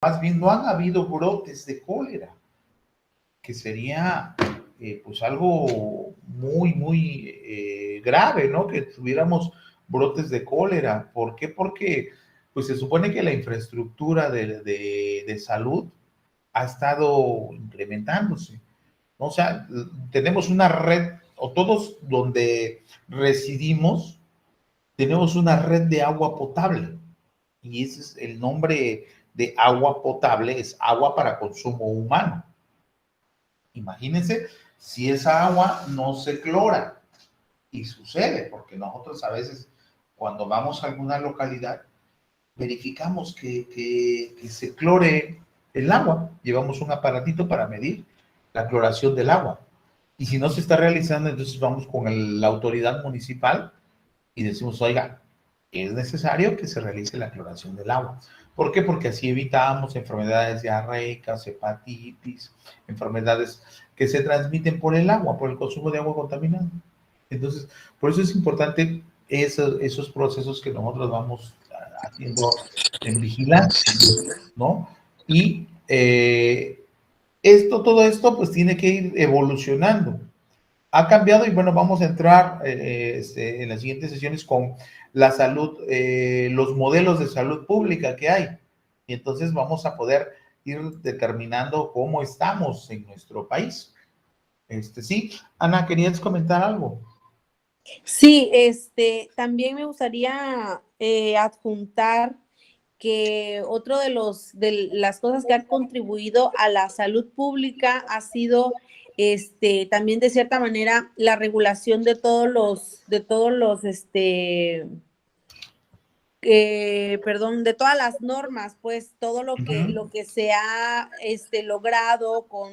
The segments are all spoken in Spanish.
más bien no han habido brotes de cólera, que sería pues algo muy grave, ¿no? Que tuviéramos brotes de cólera. ¿Por qué? Porque pues se supone que la infraestructura de salud ha estado implementándose, ¿no? O sea, tenemos una red, o todos donde residimos, tenemos una red de agua potable. Y ese es el nombre de agua potable, es agua para consumo humano. Imagínense si esa agua no se clora, y sucede, porque nosotros a veces cuando vamos a alguna localidad verificamos que se clore el agua, llevamos un aparatito para medir la cloración del agua, y si no se está realizando, entonces vamos con la autoridad municipal y decimos, oiga, es necesario que se realice la cloración del agua. ¿Por qué? Porque así evitamos enfermedades diarreicas, hepatitis, enfermedades que se transmiten por el agua, por el consumo de agua contaminada. Entonces, por eso es importante esos procesos que nosotros vamos haciendo en vigilancia, ¿no? Y todo esto, pues tiene que ir evolucionando. Ha cambiado y bueno, vamos a entrar en las siguientes sesiones con la salud, los modelos de salud pública que hay. Y entonces vamos a poder ir determinando cómo estamos en nuestro país. Sí, Ana, ¿querías comentar algo? Sí, también me gustaría adjuntar que otro de las cosas que han contribuido a la salud pública ha sido también de cierta manera la regulación de todas las normas, pues todo lo que se ha logrado con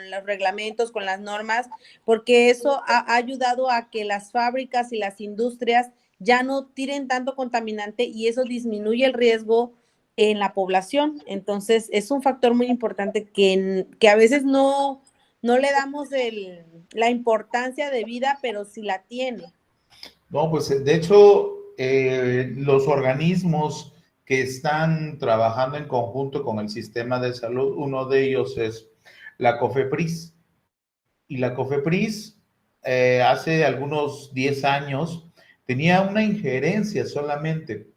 los reglamentos, con las normas, porque eso ha ayudado a que las fábricas y las industrias ya no tiren tanto contaminante y eso disminuye el riesgo en la población. Entonces, es un factor muy importante que a veces no le damos la importancia de vida, pero sí la tiene. No, pues de hecho, los organismos que están trabajando en conjunto con el sistema de salud, uno de ellos es la COFEPRIS. Y la COFEPRIS hace algunos 10 años tenía una injerencia solamente,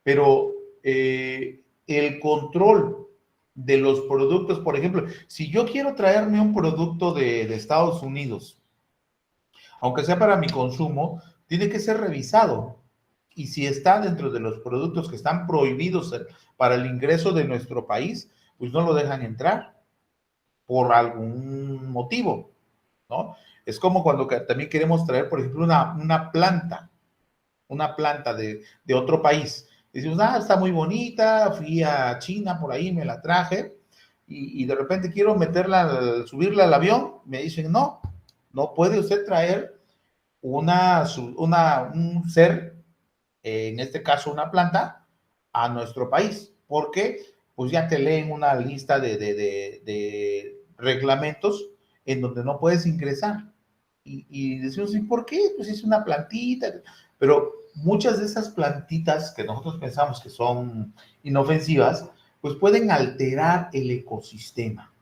pero el control de los productos, por ejemplo, si yo quiero traerme un producto de Estados Unidos, aunque sea para mi consumo, tiene que ser revisado. Y si está dentro de los productos que están prohibidos para el ingreso de nuestro país, pues no lo dejan entrar por algún motivo, ¿no? Es como cuando también queremos traer, por ejemplo, una planta de otro país. Decimos, está muy bonita, fui a China por ahí, me la traje, y de repente quiero subirla al avión, me dicen, no, no puede usted traer un ser, en este caso una planta, a nuestro país, porque pues ya te leen una lista de reglamentos en donde no puedes ingresar. Y decimos, ¿y por qué? Pues es una plantita, pero muchas de esas plantitas que nosotros pensamos que son inofensivas, pues pueden alterar el ecosistema.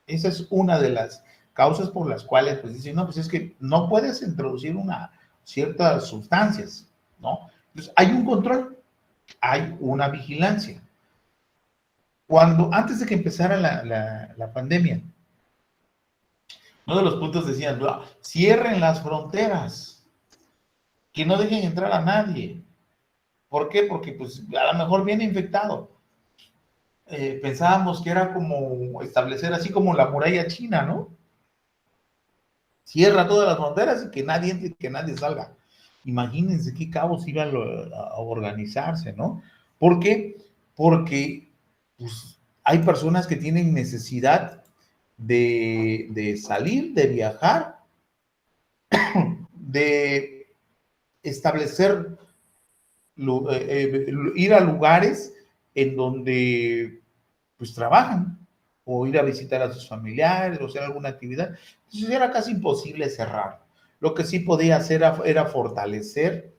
Esa es una de las causas por las cuales pues dicen, no, pues es que no puedes introducir ciertas sustancias, ¿no? Entonces hay un control, hay una vigilancia. Antes de que empezara la pandemia, uno de los puntos decían, cierren las fronteras, que no dejen entrar a nadie. ¿Por qué? Porque pues a lo mejor viene infectado. Pensábamos que era como establecer así como la muralla china, ¿no? Cierra todas las fronteras y que nadie entre y que nadie salga. Imagínense qué caos iba a organizarse, ¿no? ¿Por qué? Porque pues, hay personas que tienen necesidad de salir, de viajar, de establecer, ir a lugares en donde pues trabajan, o ir a visitar a sus familiares, o hacer alguna actividad. Entonces era casi imposible cerrar. Lo que sí podía hacer era fortalecer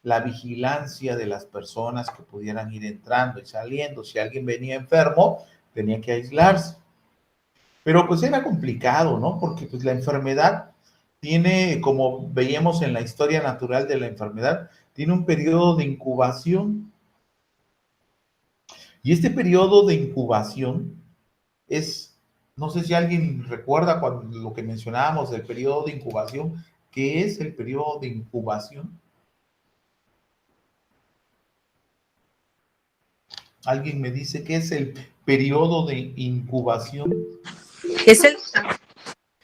la vigilancia de las personas que pudieran ir entrando y saliendo. Si alguien venía enfermo, tenía que aislarse. Pero pues era complicado, ¿no? Porque pues la enfermedad tiene, como veíamos en la historia natural de la enfermedad, tiene un periodo de incubación. Y este periodo de incubación es, no sé si alguien recuerda cuando lo que mencionábamos del periodo de incubación. ¿Qué es el periodo de incubación? ¿Alguien me dice qué es el periodo de incubación? Es el,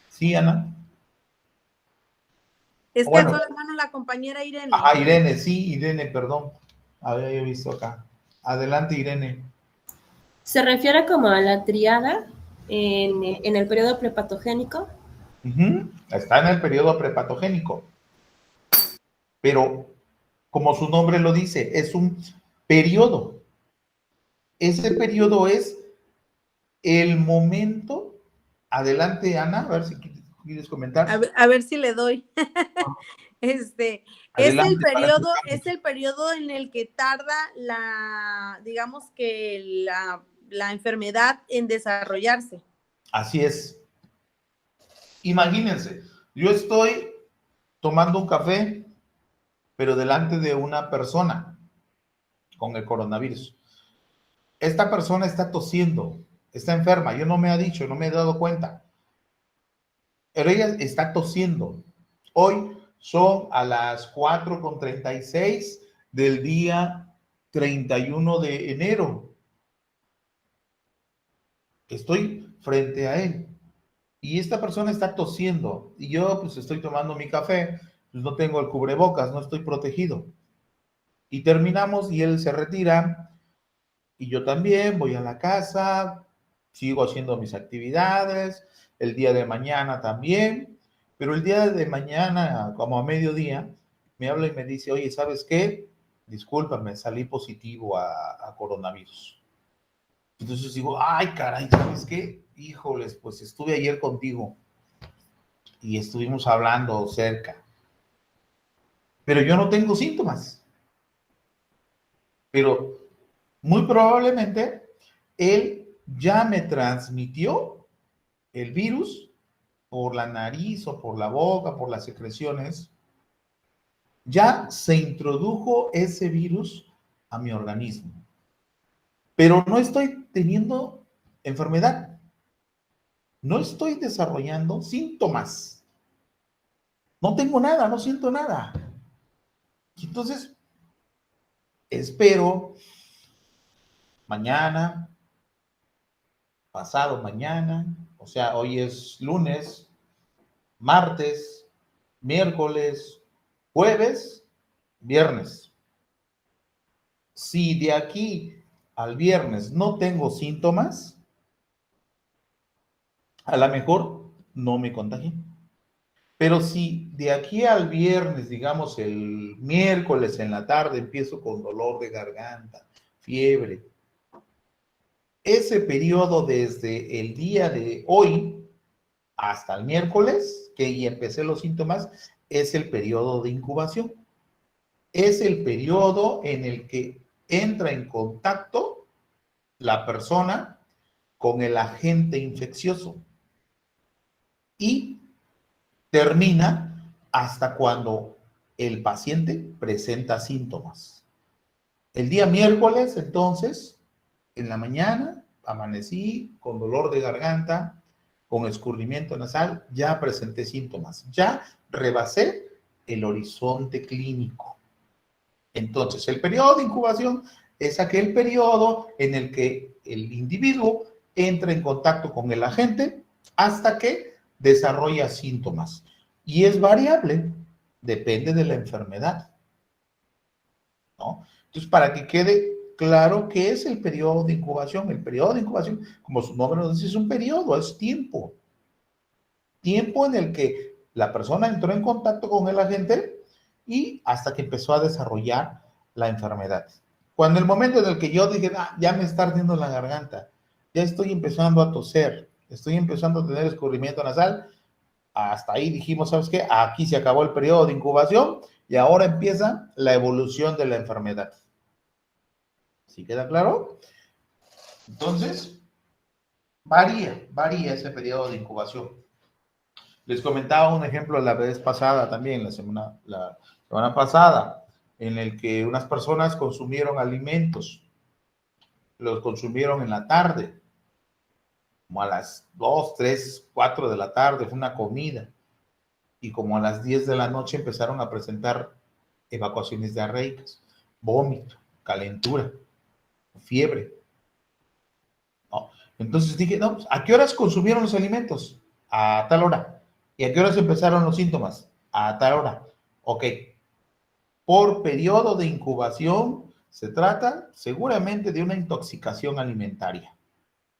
Sí, Ana. es que alzó Bueno, la mano la compañera Irene. Irene, sí, Irene, perdón. Había visto acá. Adelante, Irene. Se refiere como a la triada en el periodo prepatogénico. Está en el periodo prepatogénico. Pero, como su nombre lo dice, es un periodo. Ese periodo es el momento. Adelante, Ana, a ver si quieres comentar. A ver si le doy. Adelante, para Es el periodo en el que tarda digamos que la enfermedad en desarrollarse. Así es. Imagínense, yo estoy tomando un café, pero delante de una persona con el coronavirus. Esta persona está tosiendo, está enferma, yo no me ha dicho, no me he dado cuenta, pero ella está tosiendo. Hoy son a las 4:36 del día 31 de enero. Estoy frente a él y esta persona está tosiendo y yo pues estoy tomando mi café, pues no tengo el cubrebocas, no estoy protegido. Y terminamos y él se retira y yo también voy a la casa, sigo haciendo mis actividades, el día de mañana también, pero el día de mañana, como a mediodía, me habla y me dice, oye, ¿sabes qué? Discúlpame, salí positivo a coronavirus. Entonces digo, ay, caray, ¿sabes qué? Híjoles, pues estuve ayer contigo y estuvimos hablando cerca, pero yo no tengo síntomas, pero muy probablemente él ya me transmitió el virus por la nariz o por la boca, por las secreciones. Ya se introdujo ese virus a mi organismo, pero no estoy teniendo enfermedad, no estoy desarrollando síntomas, no tengo nada, no siento nada. Y entonces espero mañana, pasado mañana, o sea, hoy es lunes, martes, miércoles, jueves, viernes. Si de aquí al viernes no tengo síntomas, a lo mejor no me contagié. Pero si de aquí al viernes, digamos el miércoles en la tarde, empiezo con dolor de garganta, fiebre, ese periodo desde el día de hoy hasta el miércoles, que ya empecé los síntomas, es el periodo de incubación. Es el periodo en el que entra en contacto la persona con el agente infeccioso y termina hasta cuando el paciente presenta síntomas. El día miércoles, entonces, en la mañana, amanecí con dolor de garganta, con escurrimiento nasal, ya presenté síntomas, ya rebasé el horizonte clínico. Entonces, el periodo de incubación es aquel periodo en el que el individuo entra en contacto con el agente hasta que desarrolla síntomas. Y es variable, depende de la enfermedad, ¿no? Entonces, para que quede claro qué es el periodo de incubación. El periodo de incubación, como su nombre nos dice, es un periodo, es tiempo. Tiempo en el que la persona entró en contacto con el agente y hasta que empezó a desarrollar la enfermedad. Cuando el momento en el que yo dije, ya me está ardiendo la garganta, ya estoy empezando a toser, estoy empezando a tener escurrimiento nasal, hasta ahí dijimos, ¿sabes qué? Aquí se acabó el periodo de incubación y ahora empieza la evolución de la enfermedad. ¿Sí queda claro? Entonces, varía ese periodo de incubación. Les comentaba un ejemplo la vez pasada también, la semana pasada, en el que unas personas consumieron alimentos, los consumieron en la tarde, como a las 2, 3, 4 de la tarde, fue una comida, y como a las 10 de la noche empezaron a presentar evacuaciones diarreicas, vómito, calentura, fiebre, ¿no? Entonces dije, no, pues, ¿a qué horas consumieron los alimentos? A tal hora. ¿Y a qué horas empezaron los síntomas? A tal hora. Ok. Por periodo de incubación se trata seguramente de una intoxicación alimentaria.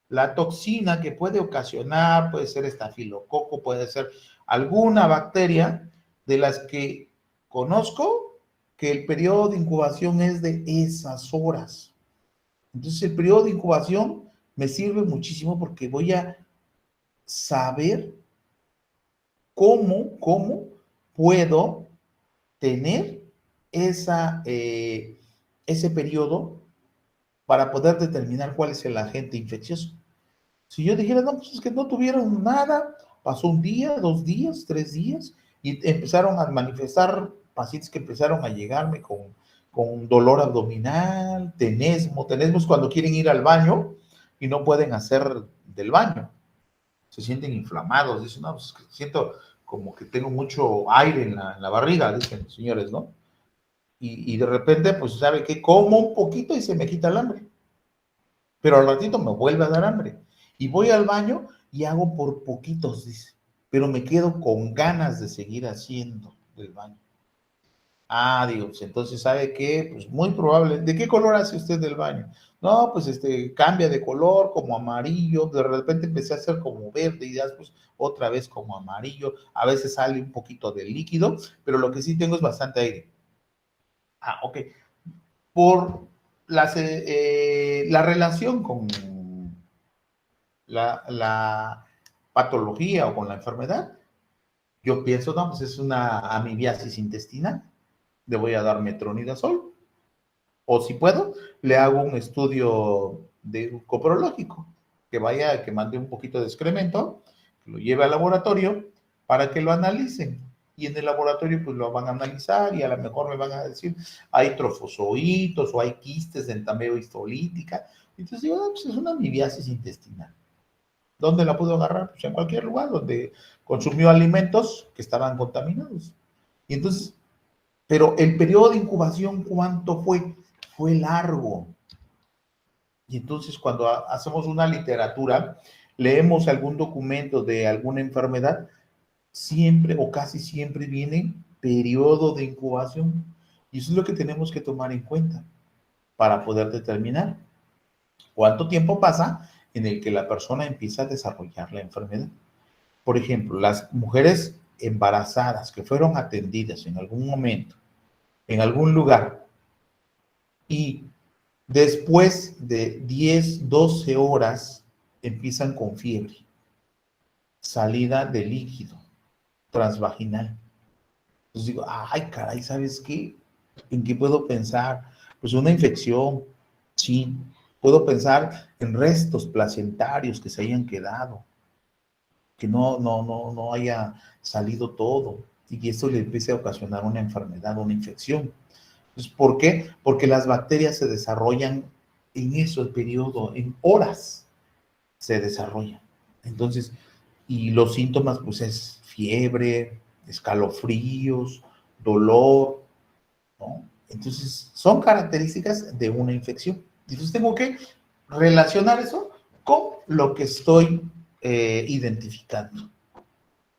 La toxina que puede ocasionar puede ser estafilococo, puede ser alguna bacteria de las que conozco que el periodo de incubación es de esas horas. Entonces el periodo de incubación me sirve muchísimo porque voy a saber cómo puedo tener ese periodo para poder determinar cuál es el agente infeccioso. Si yo dijera, no, pues es que no tuvieron nada, pasó un día, 2 días, 3 días, y empezaron a manifestar pacientes que empezaron a llegarme con dolor abdominal, tenesmo es cuando quieren ir al baño y no pueden hacer del baño. Se sienten inflamados, dicen, no, pues siento como que tengo mucho aire en la barriga, dicen los señores, ¿no? Y de repente, pues, ¿sabe qué? Como un poquito y se me quita el hambre. Pero al ratito me vuelve a dar hambre. Y voy al baño y hago por poquitos, dice. Pero me quedo con ganas de seguir haciendo del baño. Ah, digo, pues entonces, ¿sabe qué? Pues muy probable. ¿De qué color hace usted del baño? No, pues cambia de color, como amarillo. De repente empecé a hacer como verde y después otra vez como amarillo. A veces sale un poquito de líquido, pero lo que sí tengo es bastante aire. Ah, ok. Por la relación con la patología o con la enfermedad, yo pienso, no, pues es una amibiasis intestinal, le voy a dar metronidazol, o si puedo, le hago un estudio de coprológico, que mande un poquito de excremento, que lo lleve al laboratorio para que lo analicen. Y en el laboratorio pues lo van a analizar y a lo mejor me van a decir, hay trofozoitos o hay quistes de entameo histolítica. Entonces digo, no, pues es una amibiasis intestinal. ¿Dónde la pudo agarrar? Pues en cualquier lugar donde consumió alimentos que estaban contaminados. Y entonces, pero el periodo de incubación, ¿cuánto fue? Fue largo. Y entonces cuando hacemos una literatura, leemos algún documento de alguna enfermedad, siempre o casi siempre viene periodo de incubación. Y eso es lo que tenemos que tomar en cuenta para poder determinar cuánto tiempo pasa en el que la persona empieza a desarrollar la enfermedad. Por ejemplo, las mujeres embarazadas que fueron atendidas en algún momento, en algún lugar, y después de 10, 12 horas empiezan con fiebre, salida de líquido transvaginal. Entonces digo, ay, caray, ¿sabes qué? ¿En qué puedo pensar? Pues una infección, sí. Puedo pensar en restos placentarios que se hayan quedado, que no haya salido todo y que esto le empiece a ocasionar una enfermedad, una infección. Entonces, ¿por qué? Porque las bacterias se desarrollan en ese periodo, en horas se desarrollan. Entonces, y los síntomas, pues es fiebre, escalofríos, dolor, ¿no? Entonces, son características de una infección. Entonces, tengo que relacionar eso con lo que estoy identificando,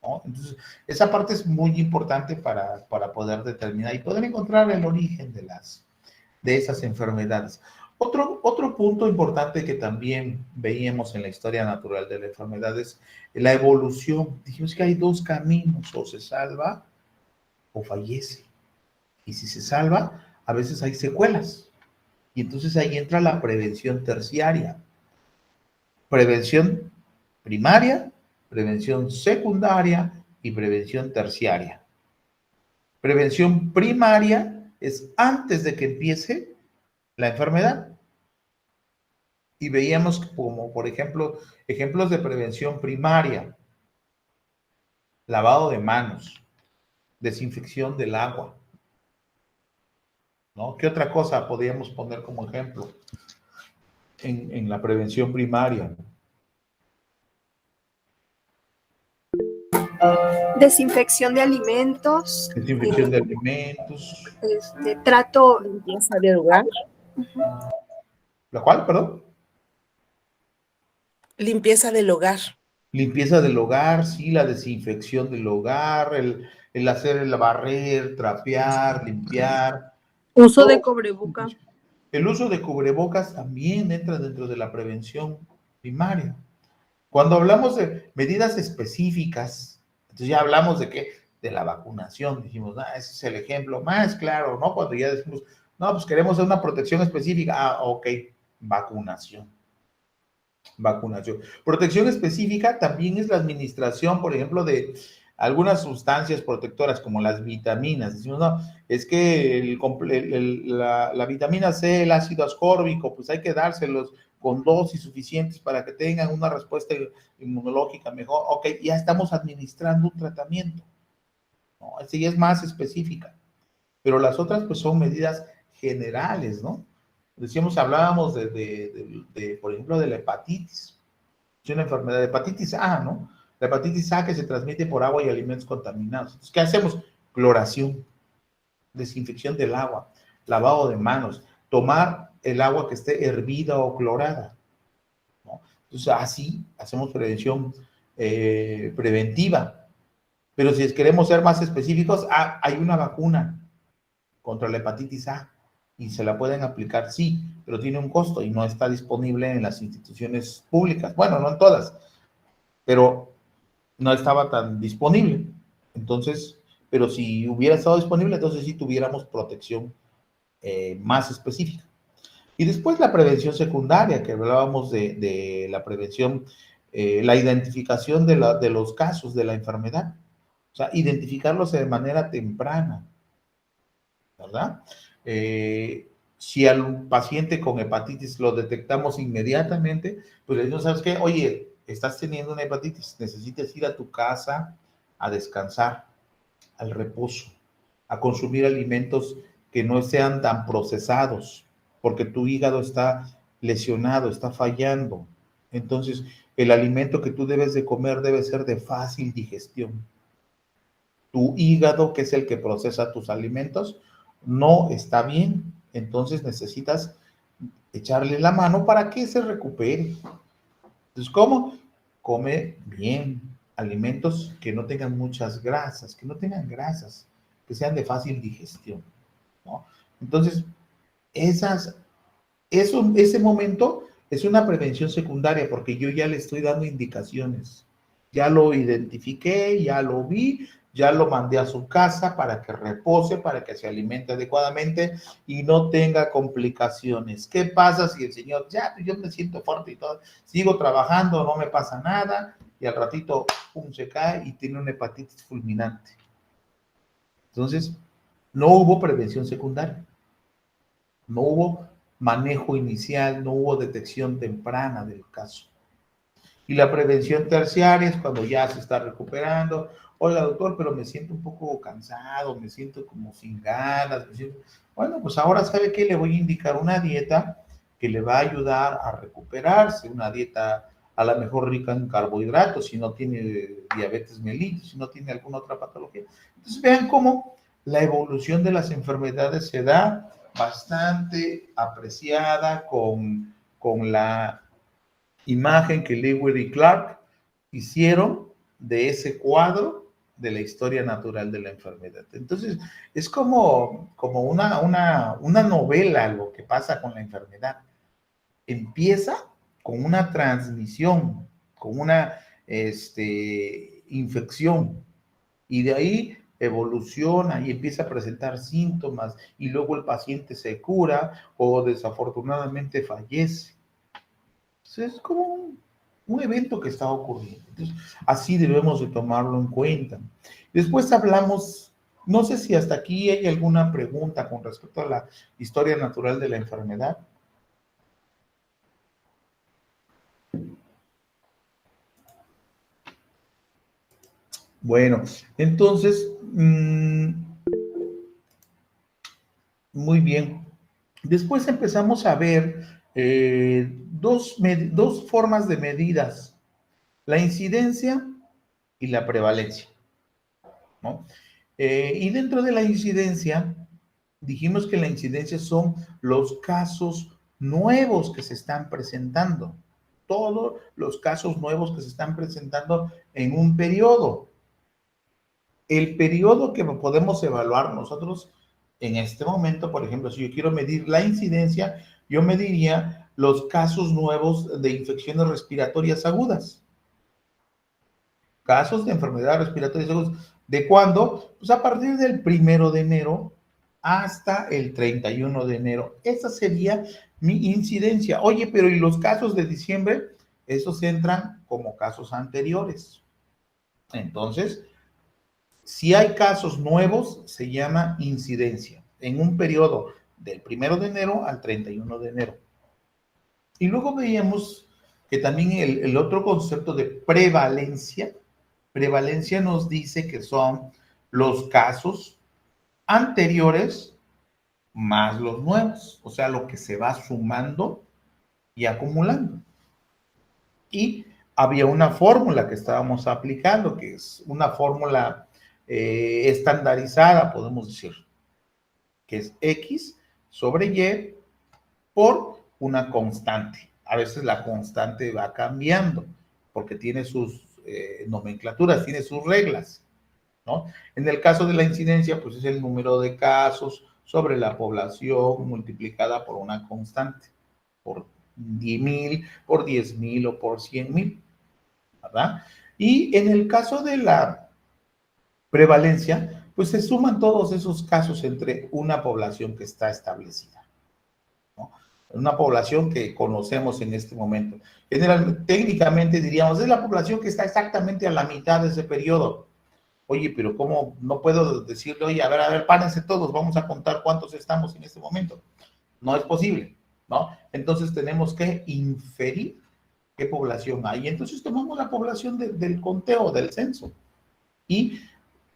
¿no? Entonces, esa parte es muy importante para poder determinar y poder encontrar el origen de esas enfermedades. Otro punto importante que también veíamos en la historia natural de la enfermedad es la evolución. Dijimos que hay 2 caminos, o se salva o fallece. Y si se salva, a veces hay secuelas. Y entonces ahí entra la prevención terciaria. Prevención primaria, prevención secundaria y prevención terciaria. Prevención primaria es antes de que empiece la enfermedad. Y veíamos como, por ejemplo, ejemplos de prevención primaria: lavado de manos, desinfección del agua, ¿no? ¿Qué otra cosa podríamos poner como ejemplo en la prevención primaria? Desinfección de alimentos, Desinfección de alimentos. trato. Limpieza del hogar. ¿La cual, perdón? Limpieza del hogar. Limpieza del hogar, sí, la desinfección del hogar, el hacer el barrer, trapear, limpiar. Uso de Todo. cubreboca. El uso de cubrebocas también entra dentro de la prevención primaria. Cuando hablamos de medidas específicas, entonces ya hablamos de qué, de la vacunación. Dijimos, ese es el ejemplo más claro, ¿no? Cuando ya decimos, no, pues queremos una protección específica. Ah, ok, vacunación. Vacunación. Protección específica también es la administración, por ejemplo, de algunas sustancias protectoras como las vitaminas. Decimos, no, es que la vitamina C, el ácido ascórbico, pues hay que dárselos con dosis suficientes para que tengan una respuesta inmunológica mejor. Ok, ya estamos administrando un tratamiento, ¿no? Así ya es más específica. Pero las otras, pues son medidas generales, ¿no? Decíamos, hablábamos por ejemplo, de la hepatitis. Es una enfermedad de hepatitis A, ¿no? La hepatitis A que se transmite por agua y alimentos contaminados. Entonces, ¿qué hacemos? Cloración, desinfección del agua, lavado de manos, tomar el agua que esté hervida o clorada, ¿no? Entonces, así hacemos prevención preventiva. Pero si queremos ser más específicos, hay una vacuna contra la hepatitis A y se la pueden aplicar, sí, pero tiene un costo y no está disponible en las instituciones públicas. Bueno, no en todas, pero no estaba tan disponible. Entonces, pero si hubiera estado disponible, entonces sí tuviéramos protección más específica. Y después la prevención secundaria, que hablábamos de la prevención, la identificación de los casos de la enfermedad. O sea, identificarlos de manera temprana, ¿verdad? Si al paciente con hepatitis lo detectamos inmediatamente, pues le decimos, ¿sabes qué? Oye, estás teniendo una hepatitis, necesitas ir a tu casa a descansar, al reposo, a consumir alimentos que no sean tan procesados, porque tu hígado está lesionado, está fallando. Entonces, el alimento que tú debes de comer debe ser de fácil digestión. Tu hígado, que es el que procesa tus alimentos, no está bien. Entonces necesitas echarle la mano para que se recupere. Entonces, ¿cómo? Come bien, alimentos que no tengan muchas grasas, que no tengan grasas, que sean de fácil digestión, ¿no? Entonces, ese momento es una prevención secundaria porque yo ya le estoy dando indicaciones. Ya lo identifiqué, ya lo vi, ya lo mandé a su casa para que repose, para que se alimente adecuadamente y no tenga complicaciones. ¿Qué pasa si el señor, ya, yo me siento fuerte y todo, sigo trabajando, no me pasa nada, y al ratito, pum, se cae y tiene una hepatitis fulminante? Entonces, no hubo prevención secundaria, no hubo manejo inicial, no hubo detección temprana del caso. Y la prevención terciaria es cuando ya se está recuperando. Oiga, doctor, pero me siento un poco cansado, me siento como sin ganas. Bueno, pues ahora sabe que le voy a indicar una dieta que le va a ayudar a recuperarse, una dieta a lo mejor rica en carbohidratos, si no tiene diabetes mellitus, si no tiene alguna otra patología. Entonces vean cómo la evolución de las enfermedades se da bastante apreciada con la imagen que Lewis y Clark hicieron de ese cuadro de la historia natural de la enfermedad. Entonces, es como una novela lo que pasa con la enfermedad. Empieza con una transmisión, con una infección, y de ahí evoluciona y empieza a presentar síntomas, y luego el paciente se cura o desafortunadamente fallece. Entonces, es como un evento que está ocurriendo. Entonces, así debemos de tomarlo en cuenta. Después hablamos No sé si hasta aquí hay alguna pregunta con respecto a la historia natural de la enfermedad. Bueno, entonces, muy bien. Después empezamos a ver dos formas de medidas, la incidencia y la prevalencia, ¿no? Y dentro de la incidencia, dijimos que la incidencia son los casos nuevos que se están presentando, todos los casos nuevos que se están presentando en un periodo. El periodo que podemos evaluar nosotros en este momento, por ejemplo, si yo quiero medir la incidencia, yo mediría los casos nuevos de infecciones respiratorias agudas. Casos de enfermedades respiratorias agudas. ¿De cuándo? Pues a partir del 1 de enero hasta el 31 de enero. Esa sería mi incidencia. Oye, pero ¿y los casos de diciembre? Esos entran como casos anteriores. Entonces, si hay casos nuevos, se llama incidencia, en un periodo del 1 de enero al 31 de enero. Y luego veíamos que también el otro concepto de prevalencia nos dice que son los casos anteriores más los nuevos, o sea, lo que se va sumando y acumulando. Y había una fórmula que estábamos aplicando, que es una fórmula estandarizada, podemos decir, que es X sobre Y por una constante. A veces la constante va cambiando porque tiene sus nomenclaturas, tiene sus reglas, ¿no? En el caso de la incidencia, pues es el número de casos sobre la población multiplicada por una constante, por 10,000, por 10,000 o por 100,000, ¿verdad? Y en el caso de la prevalencia, pues se suman todos esos casos entre una población que está establecida, ¿no? Una población que conocemos en este momento. Técnicamente diríamos, es la población que está exactamente a la mitad de ese periodo. Oye, pero ¿cómo no puedo decirle, oye, a ver, párense todos, vamos a contar cuántos estamos en este momento? No es posible, ¿no? Entonces tenemos que inferir qué población hay. Entonces tomamos la población del conteo, del censo, y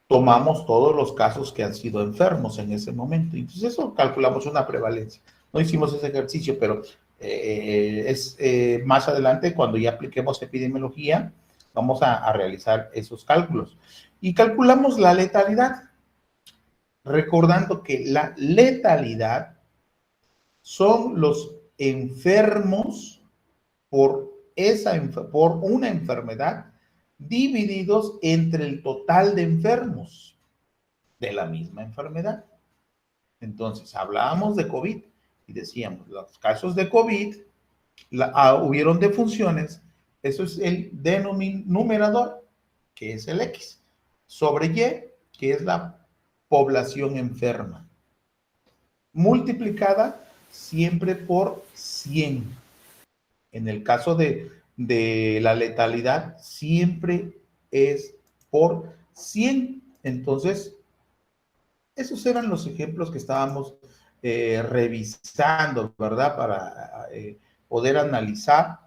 tomamos todos los casos que han sido enfermos en ese momento. Entonces eso calculamos una prevalencia. No hicimos ese ejercicio, pero más adelante, cuando ya apliquemos epidemiología, vamos a realizar esos cálculos. Y calculamos la letalidad, recordando que la letalidad son los enfermos por una enfermedad divididos entre el total de enfermos de la misma enfermedad. Entonces, hablábamos de COVID y decíamos, los casos de COVID hubieron defunciones, eso es el denominador, que es el X, sobre Y, que es la población enferma, multiplicada siempre por 100. En el caso de la letalidad, siempre es por 100. Entonces, esos eran los ejemplos que estábamos revisando, ¿verdad? Para poder analizar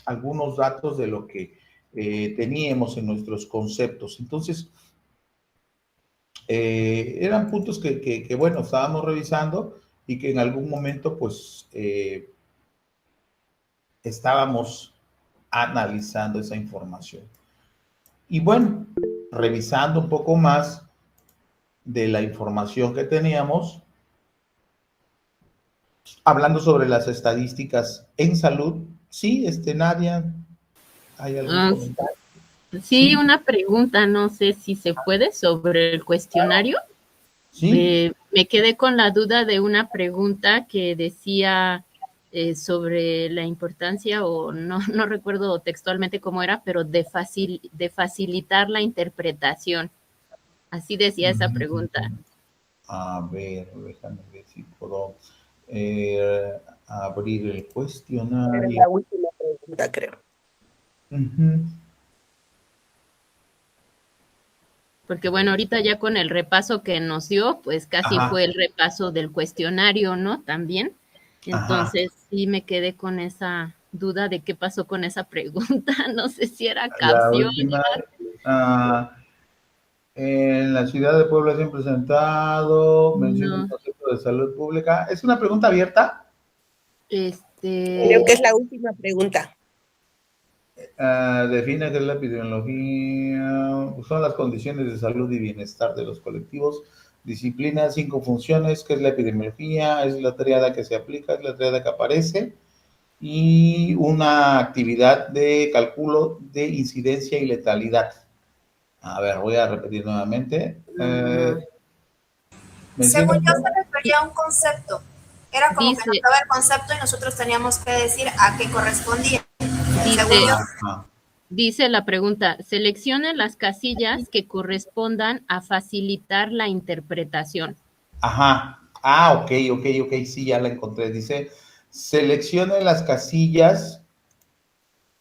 algunos datos de lo que teníamos en nuestros conceptos. Entonces, eran puntos que, bueno, estábamos revisando y que en algún momento, pues, estábamos analizando esa información. Y bueno, revisando un poco más de la información que teníamos, hablando sobre las estadísticas en salud. Sí, Nadia, ¿hay algún comentario? Sí, una pregunta, no sé si se puede, sobre el cuestionario. Sí. Me quedé con la duda de una pregunta que decía sobre la importancia, o no recuerdo textualmente cómo era, pero de facilitar la interpretación. Así decía esa pregunta. A ver, déjame ver si puedo abrir el cuestionario. Era la última pregunta, creo. Porque bueno, ahorita ya con el repaso que nos dio, pues casi Ajá. fue el repaso del cuestionario, ¿no? También. Ajá. Entonces sí me quedé con esa duda de qué pasó con esa pregunta. No sé si era La capción. última, ah, en la ciudad de Puebla se han presentado, menciona el No, concepto de salud pública. ¿Es una pregunta abierta? Creo que es este, la última pregunta. Define qué es la epidemiología, son las condiciones de salud y bienestar de los colectivos, disciplina, 5 funciones, qué es la epidemiología, es la tríada que se aplica, es la tríada que aparece, y una actividad de cálculo de incidencia y letalidad. A ver, voy a repetir nuevamente. ajá. Menciona. Según yo se refería a un concepto. Era como que nos Dice, daba el concepto y nosotros teníamos que decir a qué correspondía. Según dice, yo, Ajá. dice la pregunta, seleccione las casillas que correspondan a facilitar la interpretación. Ajá. Ok, sí, ya la encontré. Dice, seleccione las casillas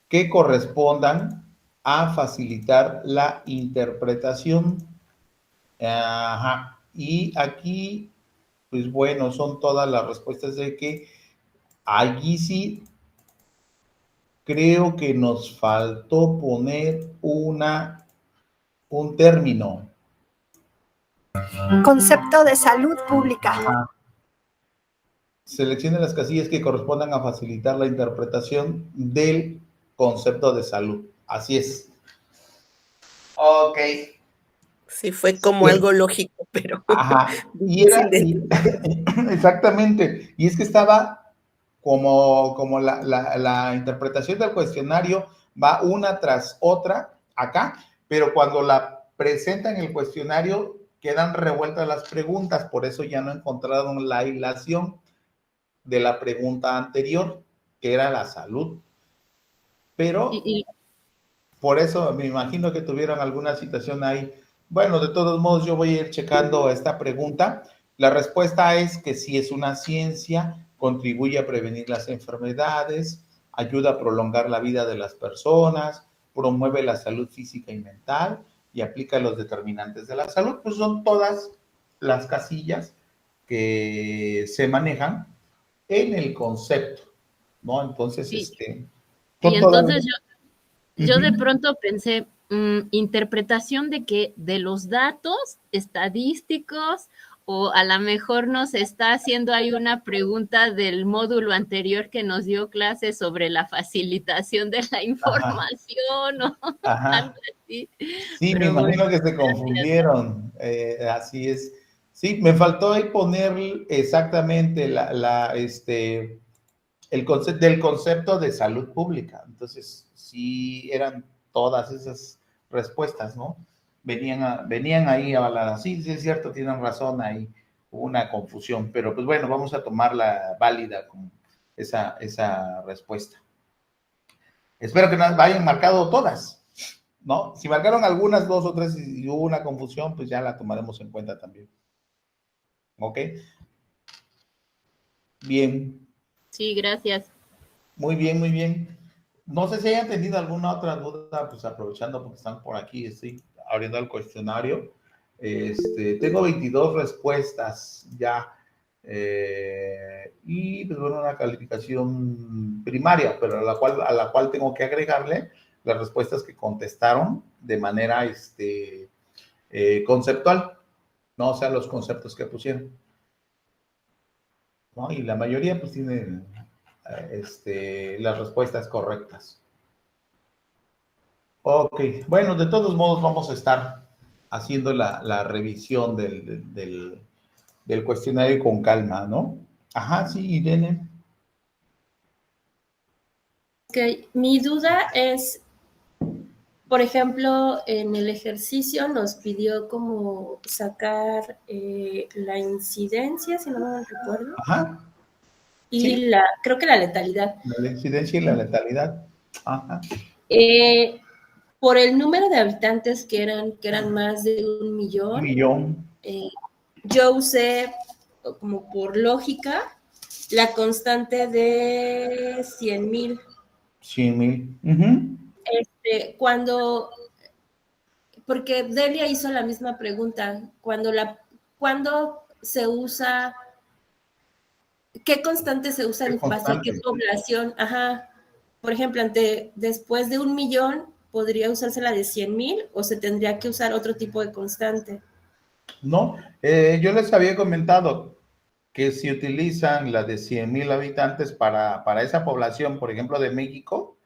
que correspondan a facilitar la interpretación. Ajá. Y aquí, pues bueno, son todas las respuestas de que allí sí creo que nos faltó poner un término. Concepto de salud pública. Ajá. Seleccione las casillas que correspondan a facilitar la interpretación del concepto de salud. Así es. Ok. Sí, fue como Bien. algo lógico, pero Ajá. difícil de... Exactamente. Y es que estaba como la interpretación del cuestionario va una tras otra acá, pero cuando la presentan en el cuestionario quedan revueltas las preguntas, por eso ya no encontraron la hilación de la pregunta anterior, que era la salud. Pero Y por eso me imagino que tuvieron alguna situación ahí. Bueno, de todos modos, yo voy a ir checando esta pregunta. La respuesta es que sí es una ciencia, contribuye a prevenir las enfermedades, ayuda a prolongar la vida de las personas, promueve la salud física y mental y aplica los determinantes de la salud. Pues son todas las casillas que se manejan en el concepto, ¿no? Entonces, y son todas. entonces yo de pronto pensé, interpretación de que de los datos estadísticos o a lo mejor nos está haciendo ahí una pregunta del módulo anterior que nos dio clase sobre la facilitación de la Ajá, información o algo ajá. así. Sí, me Pero bueno, imagino que se confundieron. Así es. Sí, me faltó ahí poner exactamente el concepto del concepto de salud pública. Entonces, sí eran todas esas respuestas, ¿no? Venían ahí avaladas. Sí, sí, es cierto, tienen razón, ahí hubo una confusión, pero pues bueno, vamos a tomarla válida como esa respuesta. Espero que nos hayan marcado todas, ¿no? Si marcaron algunas, 2 o 3 y hubo una confusión, pues ya la tomaremos en cuenta también. ¿Ok? Bien, sí, gracias. muy bien, muy bien. No sé si hayan tenido alguna otra duda, pues aprovechando porque están por aquí, estoy abriendo el cuestionario. Tengo 22 respuestas ya. Y pues bueno, una calificación primaria, pero a la cual tengo que agregarle las respuestas que contestaron de manera conceptual, ¿no? O sea, los conceptos que pusieron, ¿no? Y la mayoría pues tienen las respuestas correctas. Ok, bueno, de todos modos vamos a estar haciendo la revisión del cuestionario con calma, ¿no? Ajá, sí, Irene. Ok, mi duda es, por ejemplo, en el ejercicio nos pidió como sacar la incidencia, si no me recuerdo, Ajá, sí, y creo que la letalidad. la incidencia y la letalidad. Ajá. Eh, por el número de habitantes que eran más de 1 Un millón, millón. yo usé como por lógica la constante de 100,000. 100,000. Uh-huh. Cuando porque Delia hizo la misma pregunta, ¿cuándo se usa, qué constante se usa ¿Qué en base a qué constante? población? Ajá, por ejemplo, después de 1,000,000, ¿podría usarse la de 100,000 o se tendría que usar otro tipo de constante? No, yo les había comentado que si utilizan la de 100,000 habitantes para esa población, por ejemplo, de México,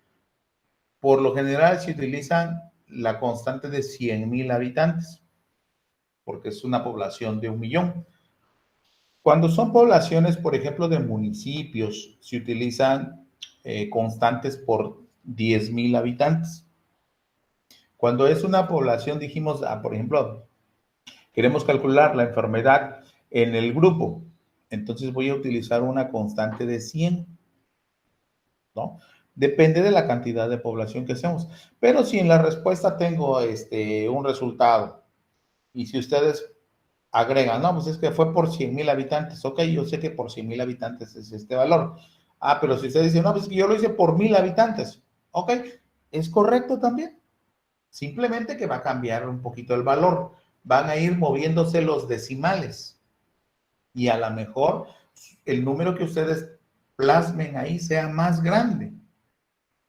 por lo general se utilizan la constante de 100,000 habitantes, porque es una población de 1,000,000. Cuando son poblaciones, por ejemplo, de municipios, se utilizan constantes por 10,000 habitantes. Cuando es una población, dijimos, por ejemplo, queremos calcular la enfermedad en el grupo, entonces voy a utilizar una constante de 100, ¿no? Depende de la cantidad de población que hacemos. Pero si en la respuesta tengo un resultado y si ustedes agregan, no, pues es que fue por 100,000 habitantes, ok, yo sé que por 100,000 habitantes es este valor. Ah, pero si ustedes dicen, no, pues es que yo lo hice por 1,000 habitantes, ok, es correcto también. Simplemente que va a cambiar un poquito el valor. Van a ir moviéndose los decimales y a lo mejor el número que ustedes plasmen ahí sea más grande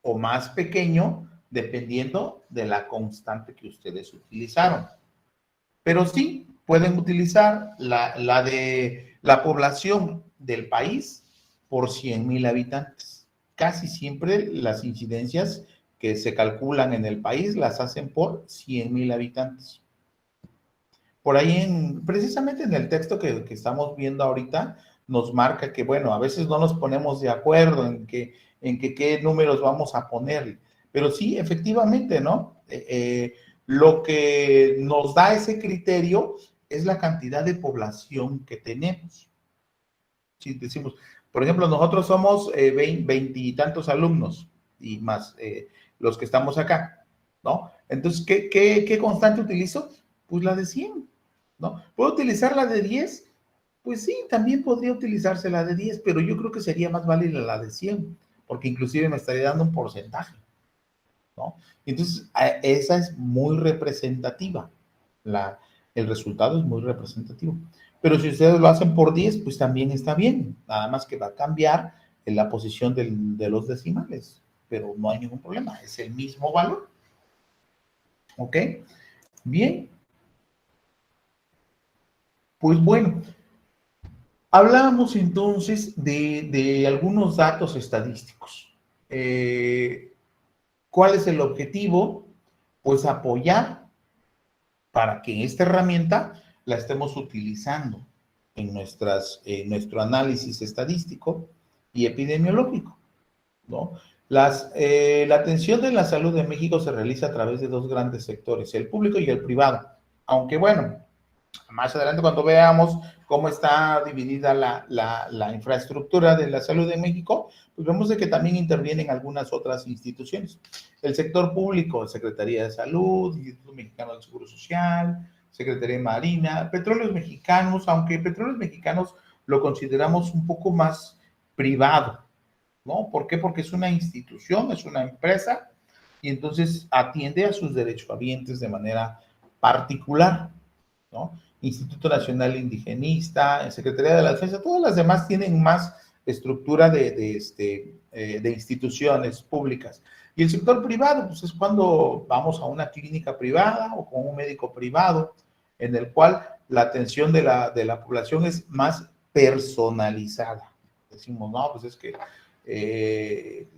o más pequeño, dependiendo de la constante que ustedes utilizaron. Pero sí, pueden utilizar la de la población del país por 100,000 habitantes. Casi siempre las incidencias que se calculan en el país las hacen por 100,000 habitantes. Por ahí, precisamente en el texto que estamos viendo ahorita, nos marca que, bueno, a veces no nos ponemos de acuerdo en qué números vamos a poner, pero sí, efectivamente, ¿no? Lo que nos da ese criterio es la cantidad de población que tenemos. Si decimos, por ejemplo, nosotros somos 20 y tantos alumnos y más los que estamos acá, ¿no? Entonces, ¿qué constante utilizo? Pues la de 100, ¿no? ¿Puedo utilizar la de 10? Pues sí, también podría utilizarse la de 10, pero yo creo que sería más válida la de 100, porque inclusive me estaría dando un porcentaje, ¿no? Entonces, esa es muy representativa. El resultado es muy representativo. Pero si ustedes lo hacen por 10, pues también está bien. Nada más que va a cambiar en la posición de los decimales, pero no hay ningún problema. Es el mismo valor. ¿Ok? Bien. Pues bueno, hablábamos entonces de algunos datos estadísticos. ¿Cuál es el objetivo? Pues apoyar para que esta herramienta la estemos utilizando en nuestro análisis estadístico y epidemiológico, ¿no? La atención de la salud de México se realiza a través de dos grandes sectores, el público y el privado. Aunque bueno, más adelante cuando veamos cómo está dividida la infraestructura de la salud de México, pues vemos de que también intervienen algunas otras instituciones. El sector público, Secretaría de Salud, Instituto Mexicano del Seguro Social, Secretaría de Marina, Petróleos Mexicanos, aunque Petróleos Mexicanos lo consideramos un poco más privado, ¿no? ¿Por qué? Porque es una institución, es una empresa, y entonces atiende a sus derechohabientes de manera particular, ¿no? Instituto Nacional Indigenista, Secretaría de la Defensa, todas las demás tienen más estructura de instituciones públicas. Y el sector privado, pues es cuando vamos a una clínica privada o con un médico privado, en el cual la atención de la población es más personalizada. Decimos, no, pues es que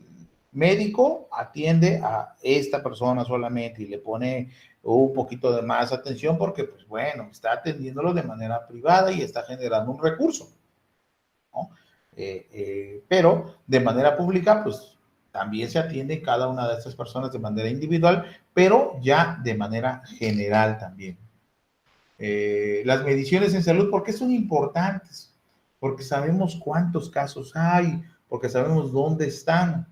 médico atiende a esta persona solamente y le pone un poquito de más atención porque, pues bueno, está atendiéndolo de manera privada y está generando un recurso, ¿no? Pero de manera pública, pues también se atiende cada una de estas personas de manera individual, pero ya de manera general también. Las mediciones en salud, ¿por qué son importantes? Porque sabemos cuántos casos hay, porque sabemos dónde están.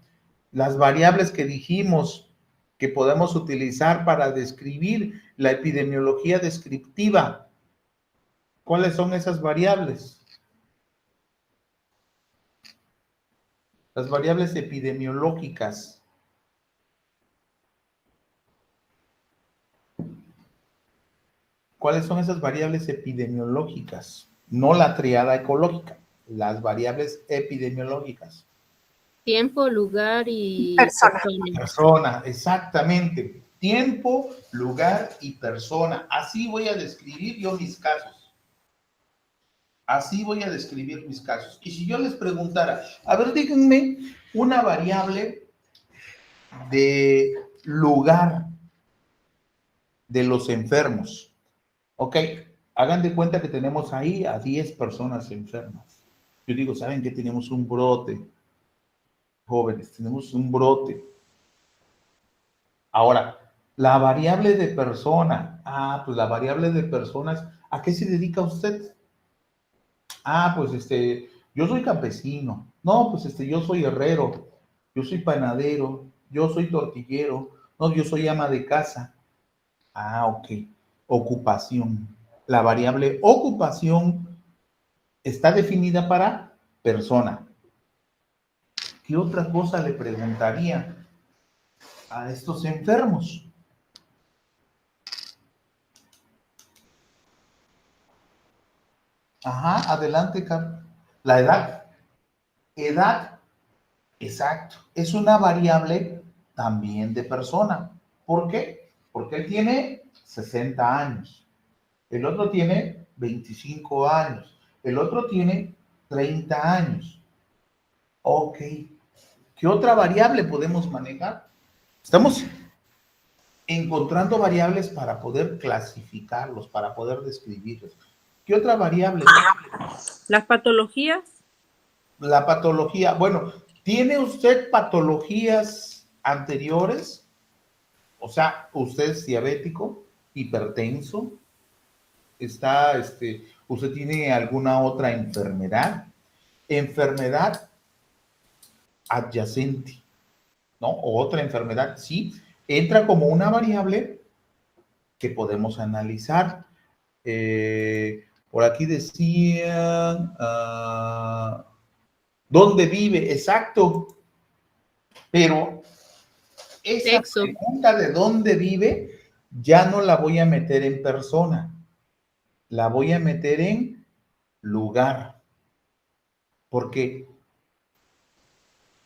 Las variables que dijimos que podemos utilizar para describir la epidemiología descriptiva. ¿Cuáles son esas variables? Las variables epidemiológicas. ¿Cuáles son esas variables epidemiológicas? No la triada ecológica, las variables epidemiológicas. Tiempo, lugar y Persona. Persona, exactamente. Tiempo, lugar y persona. Así voy a describir yo mis casos. Así voy a describir mis casos. Y si yo les preguntara, a ver, díganme una variable de lugar de los enfermos. Ok, hagan de cuenta que tenemos ahí a 10 personas enfermas. Yo digo, ¿saben qué? Tenemos un brote. Jóvenes, tenemos un brote. Ahora, la variable de persona. Pues la variable de personas, ¿a qué se dedica usted? Pues yo soy campesino. No, pues yo soy herrero. Yo soy panadero. Yo soy tortillero. No, yo soy ama de casa. Ok. Ocupación. La variable ocupación está definida para persona. ¿Qué otra cosa le preguntaría a estos enfermos? Adelante, Carlos. La edad. Edad, exacto. Es una variable también de persona. ¿Por qué? Porque él tiene 60 años. El otro tiene 25 años. El otro tiene 30 años. Ok. ¿Qué otra variable podemos manejar? Estamos encontrando variables para poder clasificarlos, para poder describirlos. ¿Qué otra variable? Las patologías. La patología. Bueno, ¿tiene usted patologías anteriores? O sea, ¿usted es diabético, hipertenso? ¿Usted tiene alguna otra enfermedad? Enfermedad adyacente, ¿no? O otra enfermedad, sí, entra como una variable que podemos analizar. Por aquí decían, ¿dónde vive? Exacto. Pero esa pregunta de dónde vive, ya no la voy a meter en persona. La voy a meter en lugar. Porque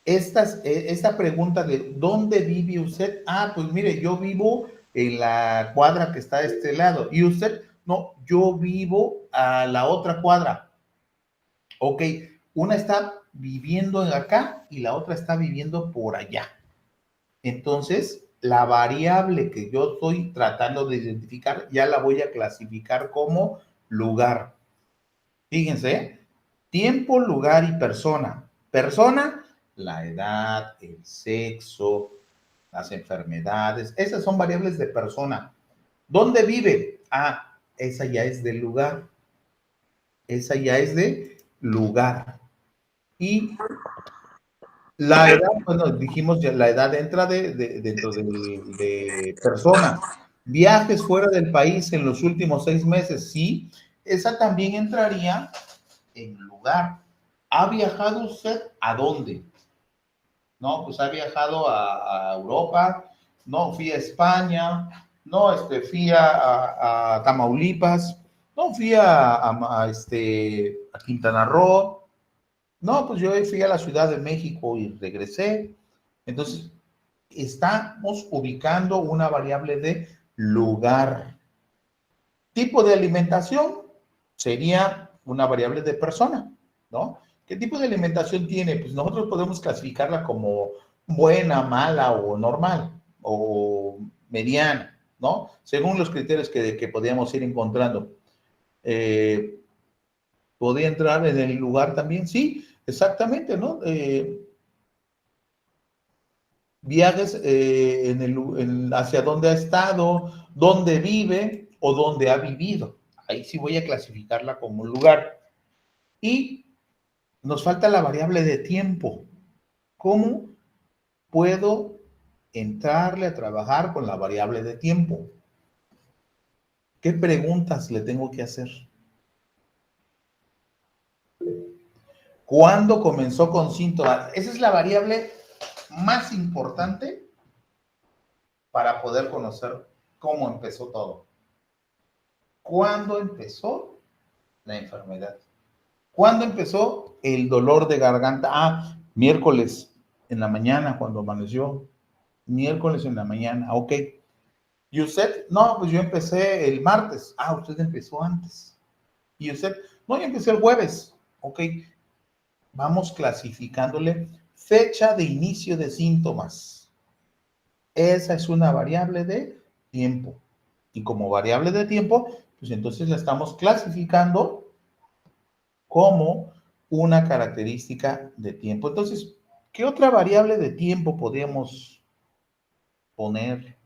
esta pregunta de ¿dónde vive usted? Pues mire, yo vivo en la cuadra que está a este lado. ¿Y usted? No, yo vivo a la otra cuadra. Ok, una está viviendo acá y la otra está viviendo por allá. Entonces, la variable que yo estoy tratando de identificar, ya la voy a clasificar como lugar. Fíjense, tiempo, lugar y persona. Persona, la edad, el sexo, las enfermedades, esas son variables de persona. ¿Dónde vive? Esa ya es del lugar. Esa ya es de lugar. Y la edad, bueno, dijimos ya, la edad entra dentro de persona. Viajes fuera del país en los últimos 6 meses, sí. Esa también entraría en lugar. ¿Ha viajado usted a dónde? No, pues ha viajado a Europa. No, fui a España. No, fui a Tamaulipas. No, fui a Quintana Roo. No, pues yo fui a la Ciudad de México y regresé. Entonces, estamos ubicando una variable de lugar. Tipo de alimentación sería una variable de persona, ¿no? ¿Qué tipo de alimentación tiene? Pues nosotros podemos clasificarla como buena, mala o normal o mediana, ¿no? Según los criterios que podíamos ir encontrando. ¿Podría entrar en el lugar también? Sí, exactamente, ¿no? Viajes hacia dónde ha estado, dónde vive o dónde ha vivido. Ahí sí voy a clasificarla como lugar. Y nos falta la variable de tiempo. ¿Cómo puedo entrarle a trabajar con la variable de tiempo? ¿Qué preguntas le tengo que hacer? ¿Cuándo comenzó con síntomas? Esa es la variable más importante para poder conocer cómo empezó todo. ¿Cuándo empezó la enfermedad? ¿Cuándo empezó el dolor de garganta? Ah, miércoles en la mañana cuando amaneció. Miércoles en la mañana, ok. ¿Y usted? No, pues yo empecé el martes. Ah, usted empezó antes. ¿Y usted? No, yo empecé el jueves. Ok. Vamos clasificándole fecha de inicio de síntomas. Esa es una variable de tiempo. Y como variable de tiempo, pues entonces la estamos clasificando como una característica de tiempo. Entonces, ¿qué otra variable de tiempo podríamos poner?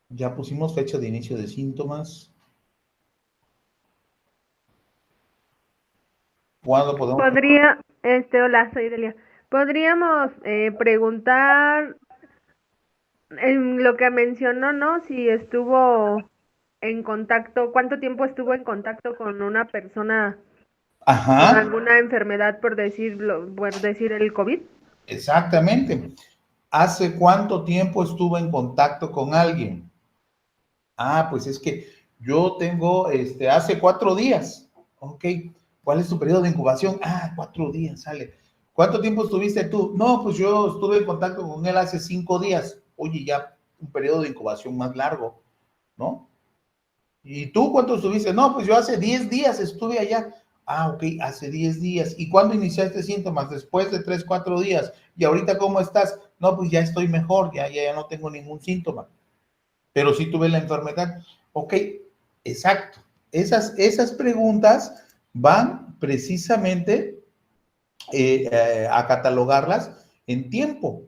Ya pusimos fecha de inicio de síntomas. ¿Cuándo podemos? Hola, soy Delia. Podríamos preguntar en lo que mencionó, ¿no? Si estuvo en contacto, cuánto tiempo estuvo en contacto con una persona con Ajá, alguna enfermedad, por decir el COVID. exactamente. ¿Hace cuánto tiempo estuvo en contacto con alguien? Ah, pues es que yo tengo, hace 4 días. Ok, ¿cuál es tu periodo de incubación? Ah, 4 días, sale. ¿Cuánto tiempo estuviste tú? No, pues yo estuve en contacto con él hace 5 días. Oye, ya un periodo de incubación más largo, ¿no? ¿Y tú cuánto estuviste? No, pues yo hace 10 días estuve allá. Ah, ok, hace 10 días. ¿Y cuándo iniciaste síntomas? Después de 3, 4 días. ¿Y ahorita cómo estás? No, pues ya estoy mejor, ya no tengo ningún síntoma. Pero sí tuve la enfermedad. Ok, exacto. Esas preguntas van precisamente a catalogarlas en tiempo.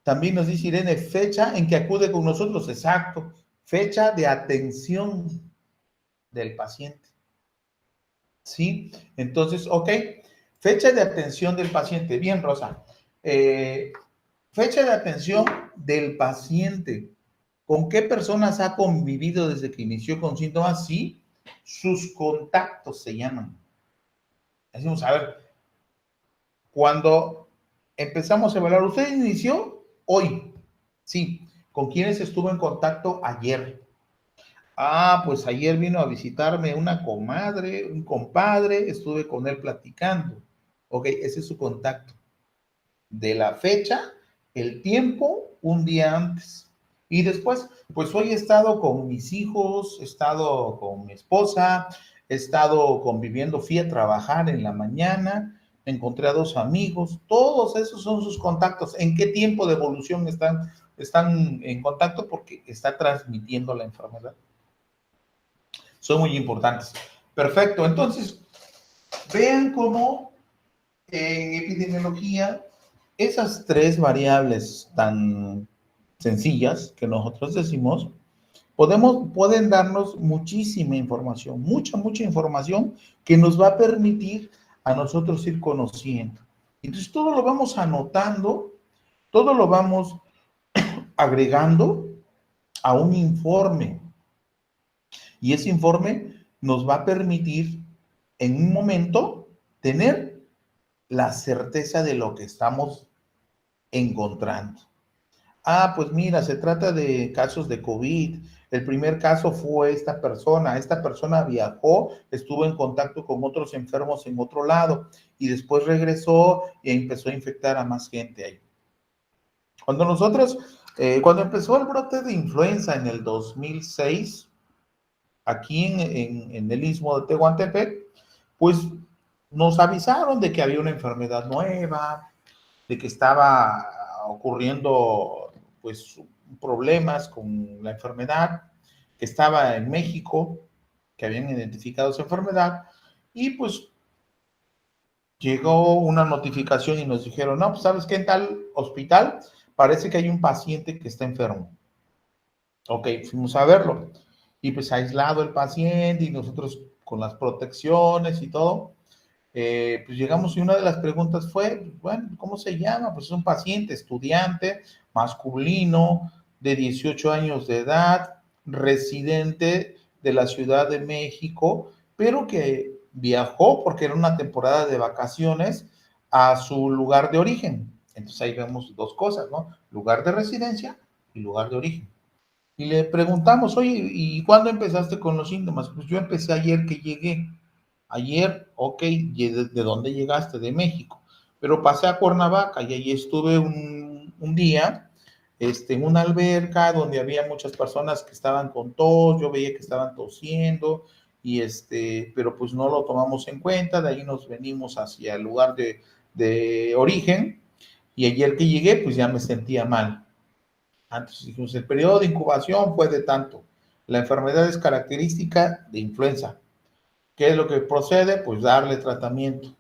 También nos dice Irene, fecha en que acude con nosotros. Exacto. Fecha de atención del paciente. ¿Sí? Entonces, ok. Fecha de atención del paciente. Bien, Rosa. Fecha de atención del paciente. ¿Con qué personas ha convivido desde que inició con síntomas? Sí, sus contactos se llaman. Decimos, a ver, cuando empezamos a evaluar, ¿usted inició hoy? Sí. ¿Con quiénes estuvo en contacto ayer? Ah, pues ayer vino a visitarme una comadre, un compadre, estuve con él platicando. Ok, ese es su contacto. De la fecha, el tiempo, un día antes. Y después, pues hoy he estado con mis hijos, he estado con mi esposa, he estado conviviendo, fui a trabajar en la mañana, encontré a 2 amigos, todos esos son sus contactos. ¿En qué tiempo de evolución están en contacto? Porque está transmitiendo la enfermedad. Son muy importantes. Perfecto, entonces, vean cómo en epidemiología esas 3 variables tan sencillas que nosotros decimos, pueden darnos muchísima información, mucha información que nos va a permitir a nosotros ir conociendo. Entonces todo lo vamos anotando, todo lo vamos agregando a un informe. Y ese informe nos va a permitir en un momento tener la certeza de lo que estamos encontrando. Ah, pues mira, se trata de casos de COVID. El primer caso fue esta persona viajó, estuvo en contacto con otros enfermos en otro lado y después regresó y empezó a infectar a más gente ahí. Cuando empezó el brote de influenza en el 2006, aquí en el Istmo de Tehuantepec, pues nos avisaron de que había una enfermedad nueva, de que estaba ocurriendo pues problemas con la enfermedad, que estaba en México, que habían identificado esa enfermedad, y pues llegó una notificación y nos dijeron, no, pues sabes que en tal hospital parece que hay un paciente que está enfermo. Ok, fuimos a verlo. Y pues aislado el paciente y nosotros con las protecciones y todo, pues llegamos y una de las preguntas fue, bueno, ¿cómo se llama? Pues es un paciente, estudiante, masculino, de 18 años de edad, residente de la Ciudad de México, pero que viajó porque era una temporada de vacaciones a su lugar de origen. Entonces ahí vemos 2 cosas, ¿no? Lugar de residencia y lugar de origen. Y le preguntamos, oye, ¿y cuándo empezaste con los síntomas? Pues yo empecé ayer que llegué. Ayer, ok, ¿y de dónde llegaste? De México. Pero pasé a Cuernavaca y ahí estuve un día en una alberca donde había muchas personas que estaban con tos, yo veía que estaban tosiendo, pero pues no lo tomamos en cuenta, de ahí nos venimos hacia el lugar de origen, y ayer que llegué, pues ya me sentía mal. Antes dijimos, el periodo de incubación fue de tanto. La enfermedad es característica de influenza. ¿Qué es lo que procede? Pues darle tratamiento.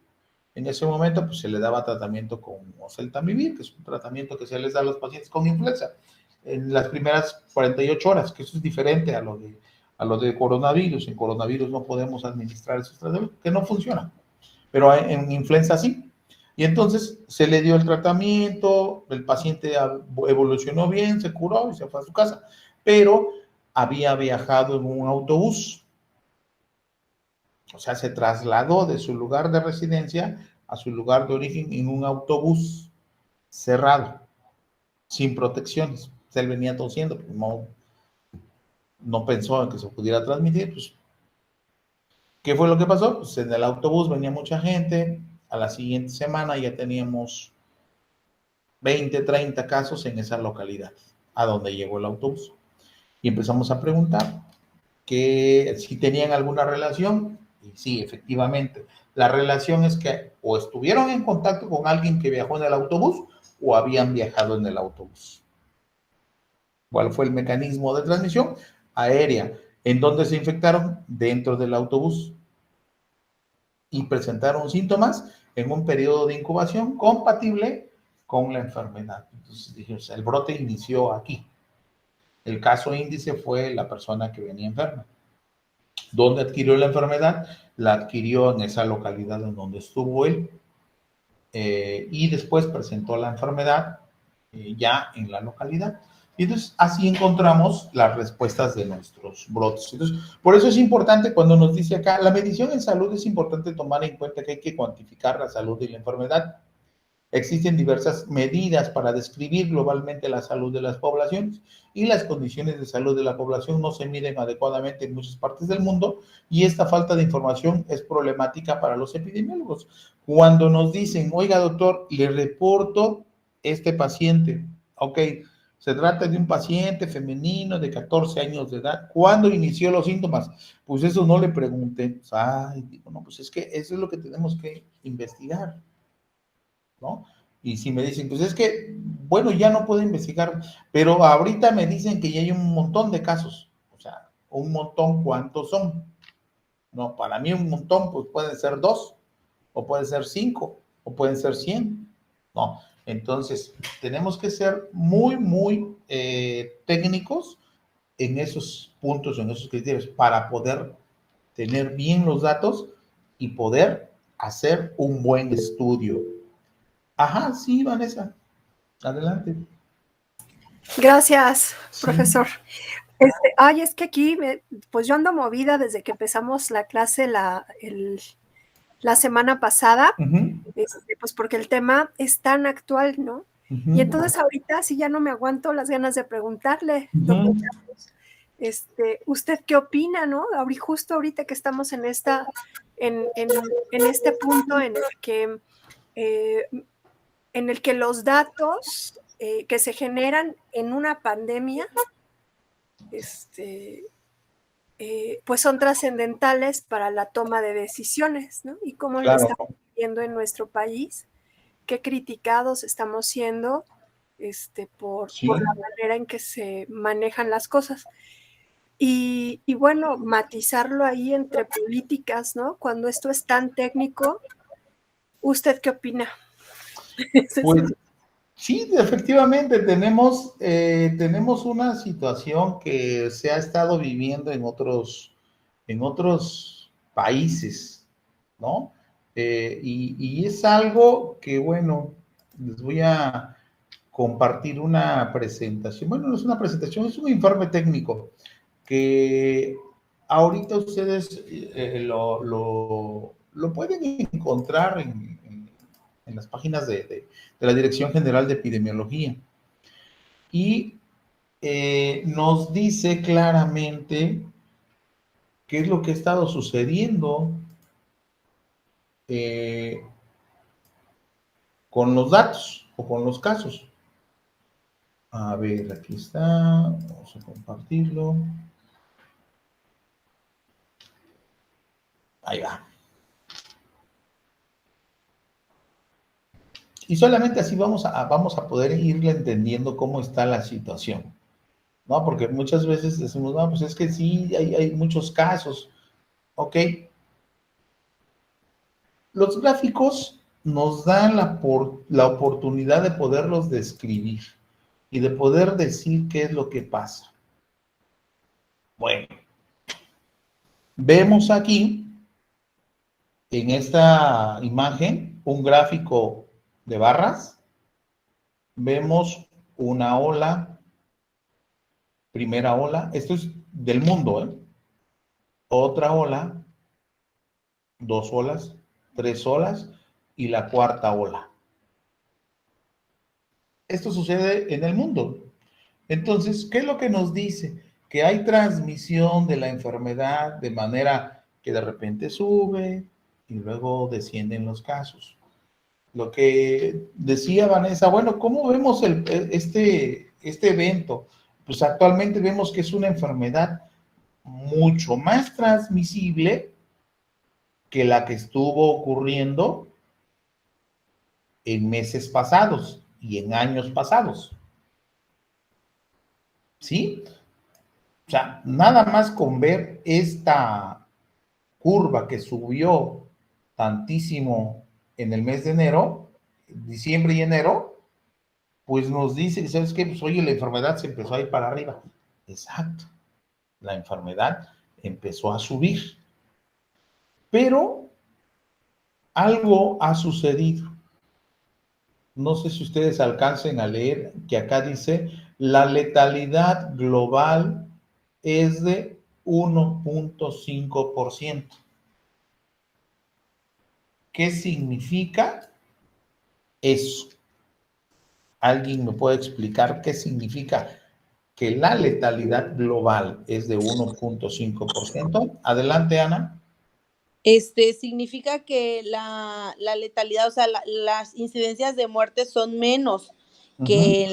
En ese momento, pues se le daba tratamiento con oseltamivir, que es un tratamiento que se les da a los pacientes con influenza en las primeras 48 horas, que eso es diferente a lo de coronavirus. En coronavirus no podemos administrar esos tratamientos, que no funcionan, pero en influenza sí. Y entonces se le dio el tratamiento, el paciente evolucionó bien, se curó y se fue a su casa, pero había viajado en un autobús. O sea, se trasladó de su lugar de residencia a su lugar de origen en un autobús cerrado, sin protecciones. O sea, él venía tosiendo, pues no pensó en que se pudiera transmitir. Pues, ¿qué fue lo que pasó? Pues en el autobús venía mucha gente. A la siguiente semana ya teníamos 20, 30 casos en esa localidad, a donde llegó el autobús. Y empezamos a preguntar que si tenían alguna relación. Y sí, efectivamente, la relación es que o estuvieron en contacto con alguien que viajó en el autobús o habían viajado en el autobús. ¿Cuál fue el mecanismo de transmisión? Aérea. ¿En dónde se infectaron? Dentro del autobús. Y presentaron síntomas en un periodo de incubación compatible con la enfermedad. Entonces dijimos, el brote inició aquí. El caso índice fue la persona que venía enferma. ¿Dónde adquirió la enfermedad? La adquirió en esa localidad en donde estuvo él, y después presentó la enfermedad ya en la localidad. Y entonces así encontramos las respuestas de nuestros brotes. Entonces, por eso es importante cuando nos dice acá, la medición en salud es importante tomar en cuenta que hay que cuantificar la salud y la enfermedad. Existen diversas medidas para describir globalmente la salud de las poblaciones, y las condiciones de salud de la población no se miden adecuadamente en muchas partes del mundo, y esta falta de información es problemática para los epidemiólogos. Cuando nos dicen, oiga doctor, le reporto este paciente, ok, se trata de un paciente femenino de 14 años de edad, ¿cuándo inició los síntomas? Pues eso no le pregunté. Ay, digo, no, pues es que eso es lo que tenemos que investigar, ¿no? Y si me dicen, pues es que, bueno, ya no puedo investigar, pero ahorita me dicen que ya hay un montón de casos. O sea, un montón, ¿cuántos son? No, para mí un montón, pues pueden ser 2, o pueden ser 5, o pueden ser 100. No, entonces tenemos que ser muy, muy técnicos en esos puntos, en esos criterios, para poder tener bien los datos y poder hacer un buen estudio. Ajá, sí, Vanessa, adelante. Gracias, Sí. profesor. Es que aquí, pues yo ando movida desde que empezamos la clase la semana pasada, Uh-huh. pues porque el tema es tan actual, ¿no? Uh-huh. Y entonces ahorita sí ya no me aguanto las ganas de preguntarle, Uh-huh. doctor Carlos, ¿usted qué opina, no? Justo ahorita que estamos en este punto en el que los datos que se generan en una pandemia, pues son trascendentales para la toma de decisiones, ¿no? Y cómo lo estamos viendo en nuestro país, qué criticados estamos siendo por la manera en que se manejan las cosas. Y bueno, matizarlo ahí entre políticas, ¿no? Cuando esto es tan técnico, ¿usted qué opina? Pues sí, efectivamente tenemos una situación que se ha estado viviendo en otros países, ¿no? Y es algo que, bueno, les voy a compartir una presentación. Bueno, no es una presentación, es un informe técnico que ahorita ustedes lo pueden encontrar en las páginas de la Dirección General de Epidemiología. Y nos dice claramente qué es lo que ha estado sucediendo con los datos o con los casos. A ver, aquí está. Vamos a compartirlo. Ahí va. Y solamente así vamos a poder irle entendiendo cómo está la situación, ¿no? Porque muchas veces decimos, no, pues es que sí, hay muchos casos. Ok. Los gráficos nos dan la oportunidad de poderlos describir y de poder decir qué es lo que pasa. Bueno, vemos aquí en esta imagen un gráfico de barras. Vemos una ola, primera ola, esto es del mundo, ¿eh? Otra ola, 2 olas, 3 olas y la cuarta ola. Esto sucede en el mundo. Entonces, ¿qué es lo que nos dice? Que hay transmisión de la enfermedad de manera que de repente sube y luego descienden los casos. Lo que decía Vanessa, bueno, ¿cómo vemos este evento? Pues actualmente vemos que es una enfermedad mucho más transmisible que la que estuvo ocurriendo en meses pasados y en años pasados. ¿Sí? O sea, nada más con ver esta curva que subió tantísimo en el mes de enero, diciembre y enero, pues nos dice, ¿sabes qué? Pues oye, la enfermedad se empezó a ir para arriba. Exacto. La enfermedad empezó a subir. Pero algo ha sucedido. No sé si ustedes alcancen a leer que acá dice, la letalidad global es de 1.5%. ¿Qué significa eso? ¿Alguien me puede explicar qué significa que la letalidad global es de 1.5%? Adelante, Ana. Significa que la letalidad, o sea, las incidencias de muerte son menos que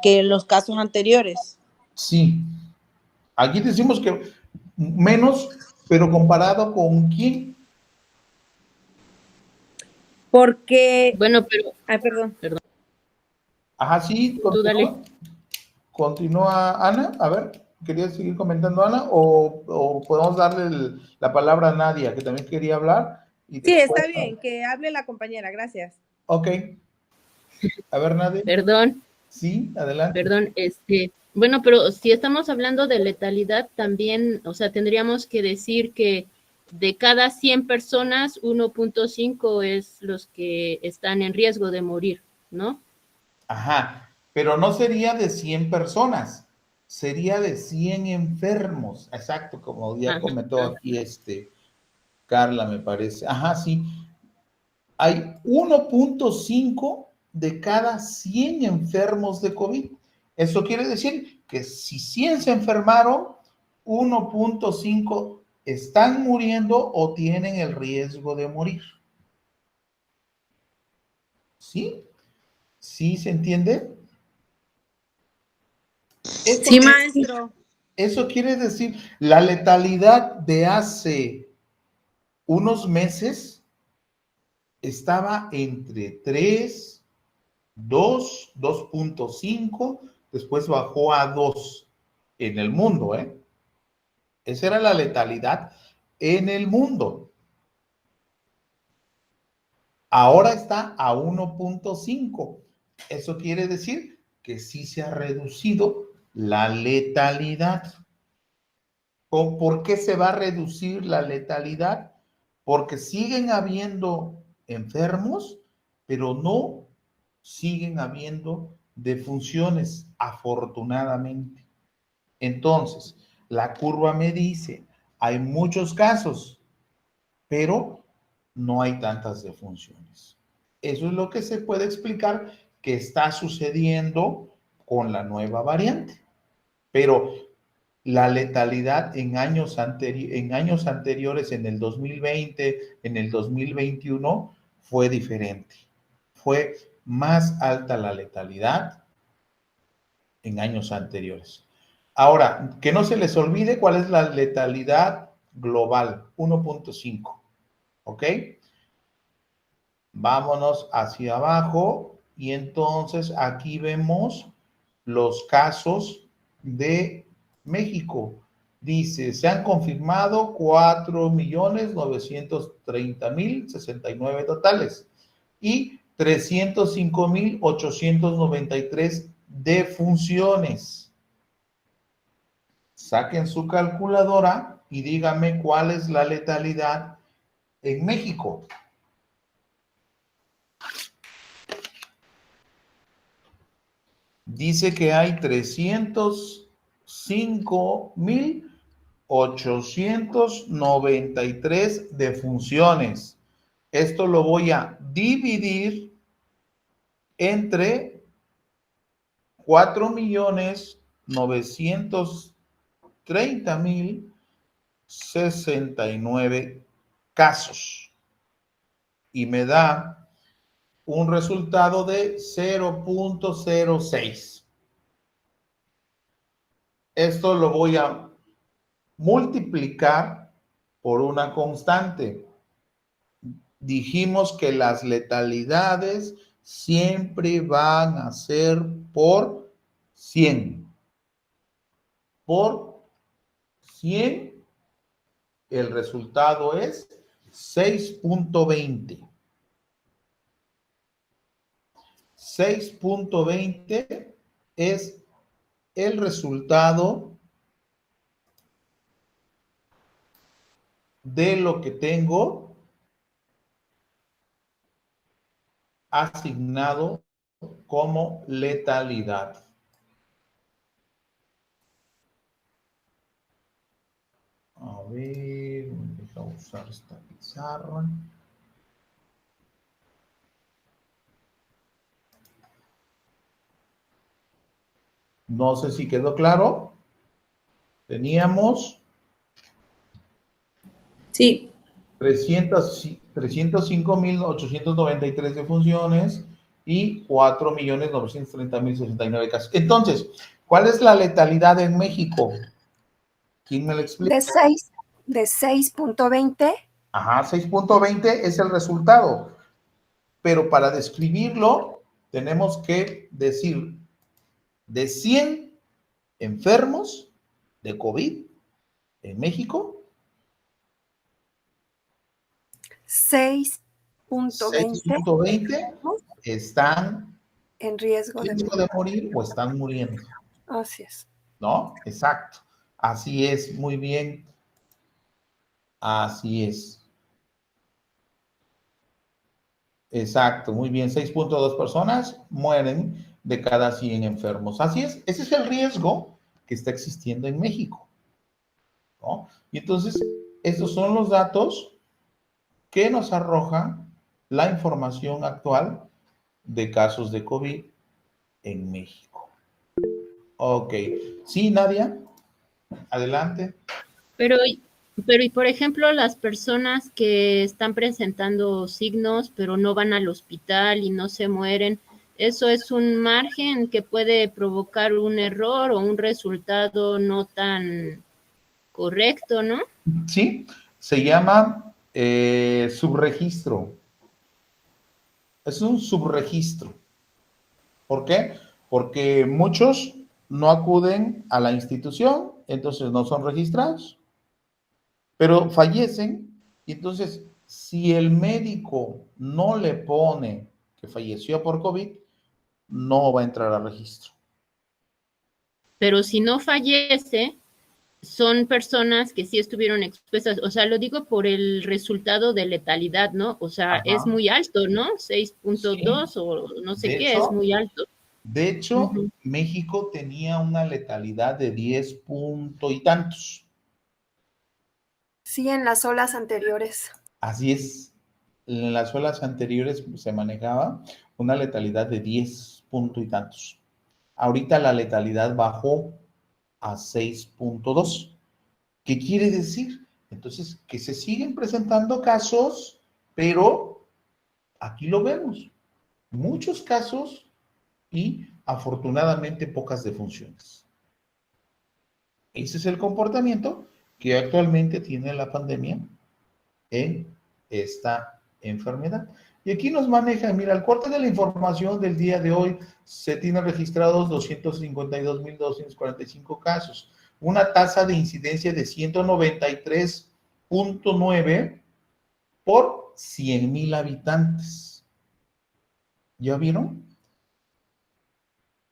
que en los casos anteriores. Sí. Aquí decimos que menos, pero comparado con quién. Porque. Bueno, pero. Ay, perdón. Ajá, sí, Tú dale. Continúa Ana. A ver, ¿querías seguir comentando, Ana? ¿O podemos darle la palabra a Nadia, que también quería hablar? Y Sí, después, está bien, que hable la compañera, gracias. Ok. A ver, Nadia. Perdón. Sí, adelante. Perdón, bueno, pero si estamos hablando de letalidad, también, o sea, tendríamos que decir que de cada 100 personas, 1.5 es los que están en riesgo de morir, ¿no? Ajá, pero no sería de 100 personas, sería de 100 enfermos. Exacto, como ya comentó aquí Carla, me parece. Ajá, sí. Hay 1.5 de cada 100 enfermos de COVID. Eso quiere decir que si 100 se enfermaron, 1.5 están muriendo o tienen el riesgo de morir. ¿Sí? ¿Sí se entiende? Sí, maestro. Eso quiere decir, la letalidad de hace unos meses estaba entre 3, 2, 2.5, después bajó a 2 en el mundo, ¿eh? Esa era la letalidad en el mundo. Ahora está a 1.5. Eso quiere decir que sí se ha reducido la letalidad. ¿Por qué se va a reducir la letalidad? Porque siguen habiendo enfermos, pero no siguen habiendo defunciones, afortunadamente. Entonces, la curva me dice, hay muchos casos, pero no hay tantas defunciones. Eso es lo que se puede explicar que está sucediendo con la nueva variante. Pero la letalidad en años anteriores, en el 2020, en el 2021, fue diferente. Fue más alta la letalidad en años anteriores. Ahora, que no se les olvide cuál es la letalidad global, 1.5, ¿ok? Vámonos hacia abajo y entonces aquí vemos los casos de México. Dice, se han confirmado 4.930.069 totales y 305.893 defunciones. Saquen su calculadora y díganme cuál es la letalidad en México. Dice que hay 305.893 defunciones. Esto lo voy a dividir entre 4.930.069 casos. Y me da un resultado de 0.06. Esto lo voy a multiplicar por una constante. Dijimos que las letalidades siempre van a ser por 100. Por 100, el resultado es 6.20. 6.20 es el resultado de lo que tengo asignado como letalidad. A ver, deja usar esta pizarra. No sé si quedó claro. Teníamos Sí. 305.893 defunciones y 4.930.069 casos. Entonces, ¿cuál es la letalidad en México? ¿Quién me lo explica? De 6.20. Ajá, 6.20 es el resultado. Pero para describirlo, tenemos que decir de 100 enfermos de COVID en México, 6.20 están en riesgo de morir o están muriendo. Así es. ¿No? Exacto. Así es, muy bien. Así es. Exacto, muy bien. 6.2 personas mueren de cada 100 enfermos. Así es, ese es el riesgo que está existiendo en México, ¿no? Y entonces, estos son los datos que nos arroja la información actual de casos de COVID en México. Ok. Sí, Nadia, adelante. Pero, y por ejemplo, las personas que están presentando signos, pero no van al hospital y no se mueren, ¿eso es un margen que puede provocar un error o un resultado no tan correcto, no? Sí, se llama subregistro. Es un subregistro. ¿Por qué? Porque muchos no acuden a la institución, entonces no son registrados, pero fallecen, y entonces si el médico no le pone que falleció por COVID, no va a entrar al registro. Pero si no fallece, son personas que sí estuvieron expuestas, o sea, lo digo por el resultado de letalidad, ¿no? O sea, Ajá. es muy alto, ¿no? 6.2 o no sé qué, es muy alto. De hecho, México tenía una letalidad de 10 punto y tantos. Sí, en las olas anteriores. Así es. En las olas anteriores se manejaba una letalidad de 10 punto y tantos. ahorita la letalidad bajó a 6.2. ¿Qué quiere decir? Entonces, que se siguen presentando casos, pero aquí lo vemos, muchos casos y afortunadamente pocas defunciones. Ese es el comportamiento que actualmente tiene la pandemia en esta enfermedad. Y aquí nos maneja, mira, al corte de la información del día de hoy se tienen registrados 252.245 casos, una tasa de incidencia de 193.9 por 100,000 habitantes. ¿Ya vieron?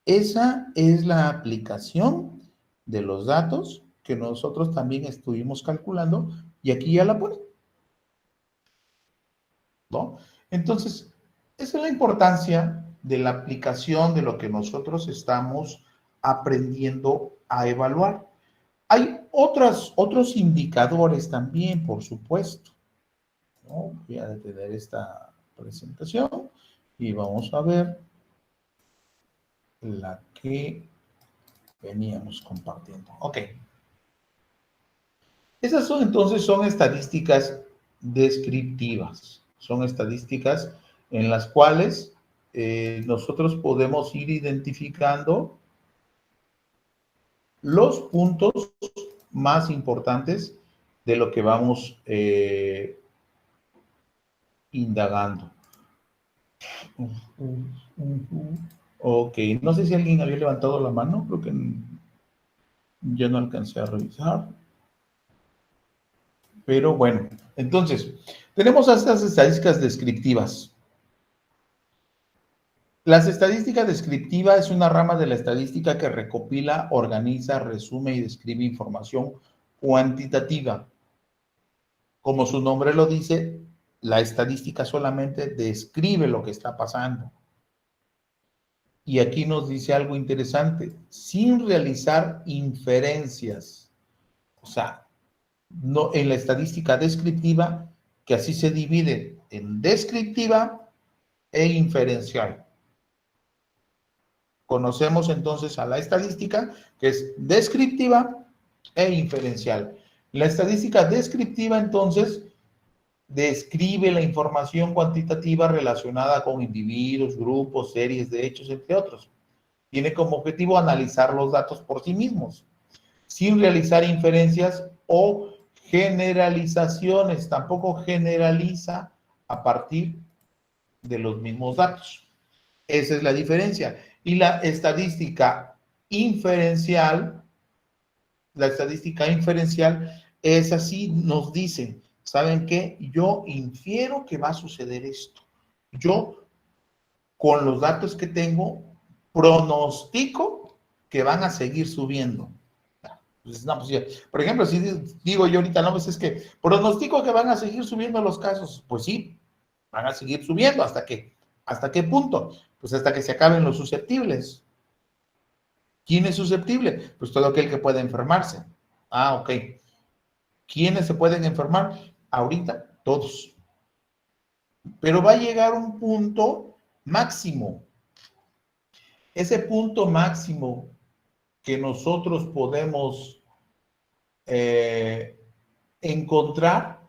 Esa es la aplicación de los datos que nosotros también estuvimos calculando y aquí ya la ponen, ¿no? Entonces, esa es la importancia de la aplicación de lo que nosotros estamos aprendiendo a evaluar. Hay otros indicadores también, por supuesto, ¿no? Voy a detener esta presentación y vamos a ver la que veníamos compartiendo. Ok. Esas son entonces son estadísticas descriptivas. Son estadísticas en las cuales nosotros podemos ir identificando los puntos más importantes de lo que vamos indagando. Ok, no sé si alguien había levantado la mano, creo que ya no alcancé a revisar. Pero bueno, entonces, tenemos estas estadísticas descriptivas. Las estadísticas descriptivas es una rama de la estadística que recopila, organiza, resume y describe información cuantitativa. Como su nombre lo dice, la estadística solamente describe lo que está pasando. Y aquí nos dice algo interesante, sin realizar inferencias. O sea, no, en la estadística descriptiva, que así se divide en descriptiva e inferencial. Conocemos entonces a la estadística, que es descriptiva e inferencial. La estadística descriptiva, entonces, describe la información cuantitativa relacionada con individuos, grupos, series de hechos, entre otros. Tiene como objetivo analizar los datos por sí mismos, sin realizar inferencias o generalizaciones. Tampoco generaliza a partir de los mismos datos. Esa es la diferencia. Y la estadística inferencial es así, nos dice, ¿saben qué? Yo infiero que va a suceder esto. Yo, con los datos que tengo, pronostico que van a seguir subiendo. Pues, no, pues, por ejemplo, si digo yo ahorita, no, pues es que pronostico que van a seguir subiendo los casos. Pues sí, van a seguir subiendo. ¿Hasta qué punto? Pues hasta que se acaben los susceptibles. ¿Quién es susceptible? Pues todo aquel que pueda enfermarse. Ah, ok. ¿Quiénes se pueden enfermar? Ahorita, todos. Pero va a llegar un punto máximo. Ese punto máximo que nosotros podemos encontrar,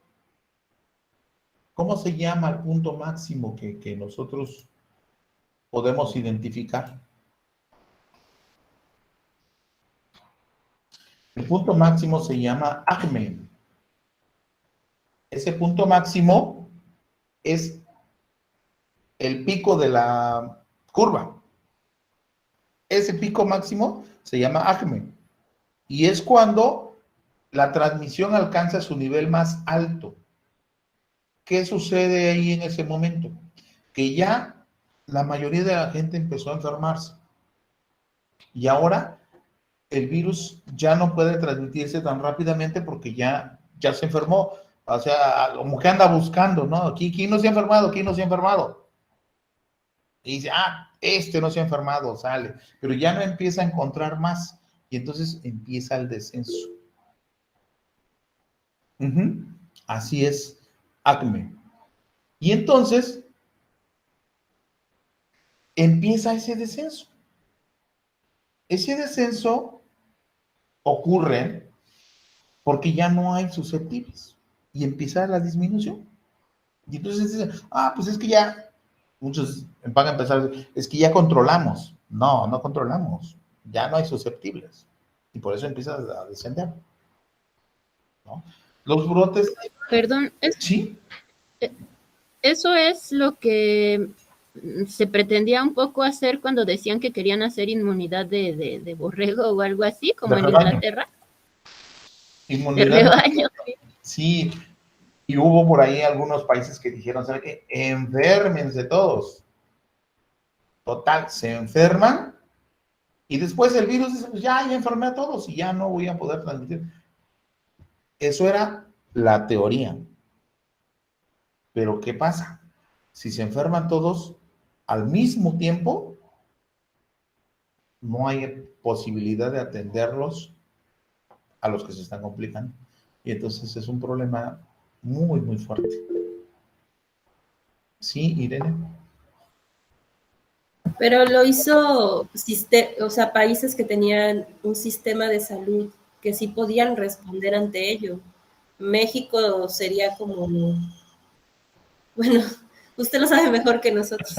¿cómo se llama el punto máximo que nosotros podemos identificar? El punto máximo se llama ACME. Ese punto máximo es el pico de la curva. Ese pico máximo se llama ACME. Y es cuando la transmisión alcanza su nivel más alto. ¿Qué sucede ahí en ese momento? Que ya la mayoría de la gente empezó a enfermarse. Y ahora el virus ya no puede transmitirse tan rápidamente porque ya se enfermó. O sea, como que anda buscando, ¿no? ¿Quién no se ha enfermado? ¿Quién no se ha enfermado? Y dice, este no se ha enfermado, sale. Pero ya no empieza a encontrar más. Y entonces empieza el descenso. Así es, ACME. Y entonces empieza ese descenso. Ese descenso ocurre porque ya no hay susceptibles y empieza la disminución. Y entonces dicen, pues es que ya, muchos van a empezar a decir, es que ya controlamos. No, no controlamos. Ya no hay susceptibles. Y por eso empieza a descender, ¿no? Los brotes. Perdón, Sí. Eso es lo que se pretendía un poco hacer cuando decían que querían hacer inmunidad de borrego o algo así, como en Inglaterra. Inmunidad. De rebaño. Sí, y hubo por ahí algunos países que dijeron, ¿sabe qué? Enférmense todos. Total, se enferman y después el virus dice, pues ya enfermé a todos y ya no voy a poder transmitir. Eso era la teoría. Pero ¿qué pasa? Si se enferman todos al mismo tiempo, no hay posibilidad de atenderlos a los que se están complicando. Y entonces es un problema muy, muy fuerte. Sí, Irene. Pero lo hizo, o sea, países que tenían un sistema de salud que sí podían responder ante ello. México sería como, bueno, usted lo sabe mejor que nosotros.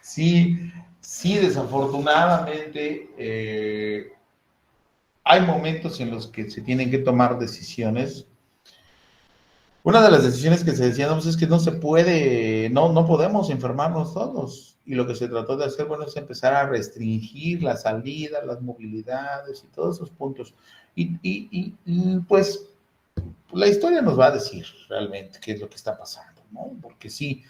Sí, sí, desafortunadamente hay momentos en los que se tienen que tomar decisiones. Una de las decisiones que se decían es que no se puede, no podemos enfermarnos todos. Y lo que se trató de hacer, bueno, es empezar a restringir la salida, las movilidades y todos esos puntos. Y pues la historia nos va a decir realmente qué es lo que está pasando, ¿no? Porque sí,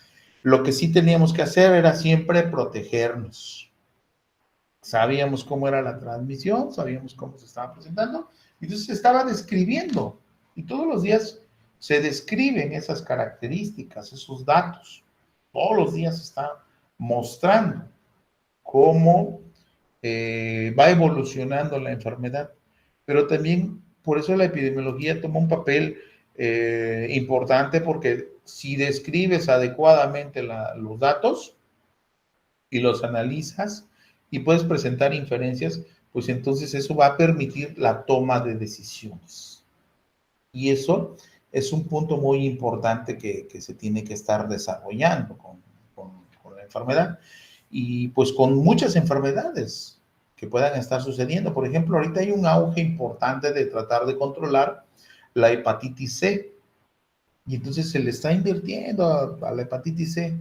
lo que sí teníamos que hacer era siempre protegernos. Sabíamos cómo era la transmisión, sabíamos cómo se estaba presentando, entonces se estaba describiendo. Y todos los días se describen esas características, esos datos. Todos los días se está mostrando cómo va evolucionando la enfermedad. Pero también, por eso la epidemiología toma un papel importante, porque si describes adecuadamente los datos y los analizas y puedes presentar inferencias, pues entonces eso va a permitir la toma de decisiones. Y eso es un punto muy importante que se tiene que estar desarrollando con la enfermedad. Y pues con muchas enfermedades que puedan estar sucediendo. Por ejemplo, ahorita hay un auge importante de tratar de controlar la hepatitis C. Y entonces se le está invirtiendo a la hepatitis C.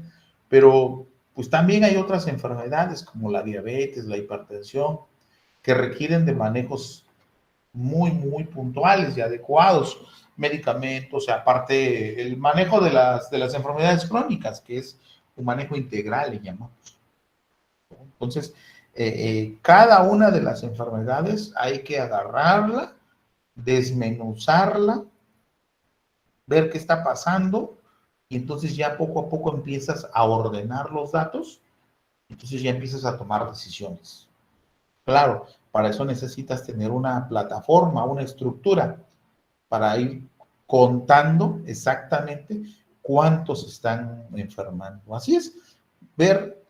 Pero pues también hay otras enfermedades como la diabetes, la hipertensión, que requieren de manejos muy, muy puntuales y adecuados, medicamentos, aparte el manejo de las enfermedades crónicas, que es un manejo integral, le llamamos. Entonces, cada una de las enfermedades hay que agarrarla, desmenuzarla, ver qué está pasando, y entonces ya poco a poco empiezas a ordenar los datos, entonces ya empiezas a tomar decisiones. Claro, para eso necesitas tener una plataforma, una estructura, para ir contando exactamente cuántos están enfermando. Así es, ver,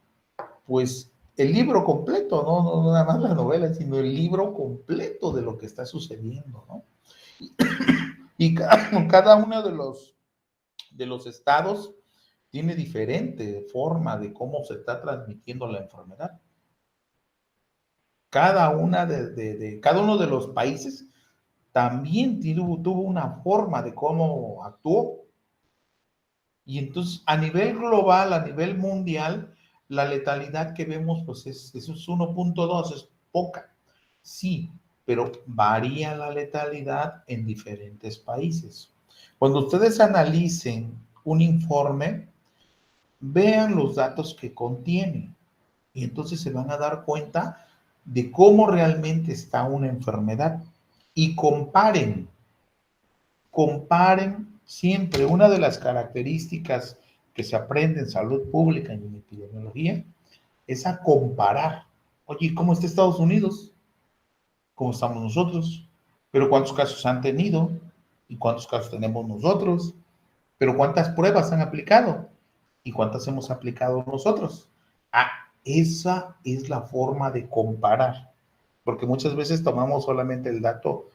pues, el libro completo, no nada más la novela, sino el libro completo de lo que está sucediendo, ¿no? Y cada uno de los estados tiene diferente forma de cómo se está transmitiendo la enfermedad. Cada uno de los países también tuvo una forma de cómo actuó. Y entonces, a nivel global, a nivel mundial, la letalidad que vemos, pues es 1.2, es poca. Sí, pero varía la letalidad en diferentes países. Cuando ustedes analicen un informe, vean los datos que contiene. Y entonces se van a dar cuenta de cómo realmente está una enfermedad. Y comparen siempre. Una de las características que se aprende en salud pública y en epidemiología es a comparar. Oye, ¿cómo está Estados Unidos? ¿Cómo estamos nosotros? ¿Pero cuántos casos han tenido? ¿Y cuántos casos tenemos nosotros? ¿Pero cuántas pruebas han aplicado? ¿Y cuántas hemos aplicado nosotros? Esa es la forma de comparar. porque muchas veces tomamos solamente el dato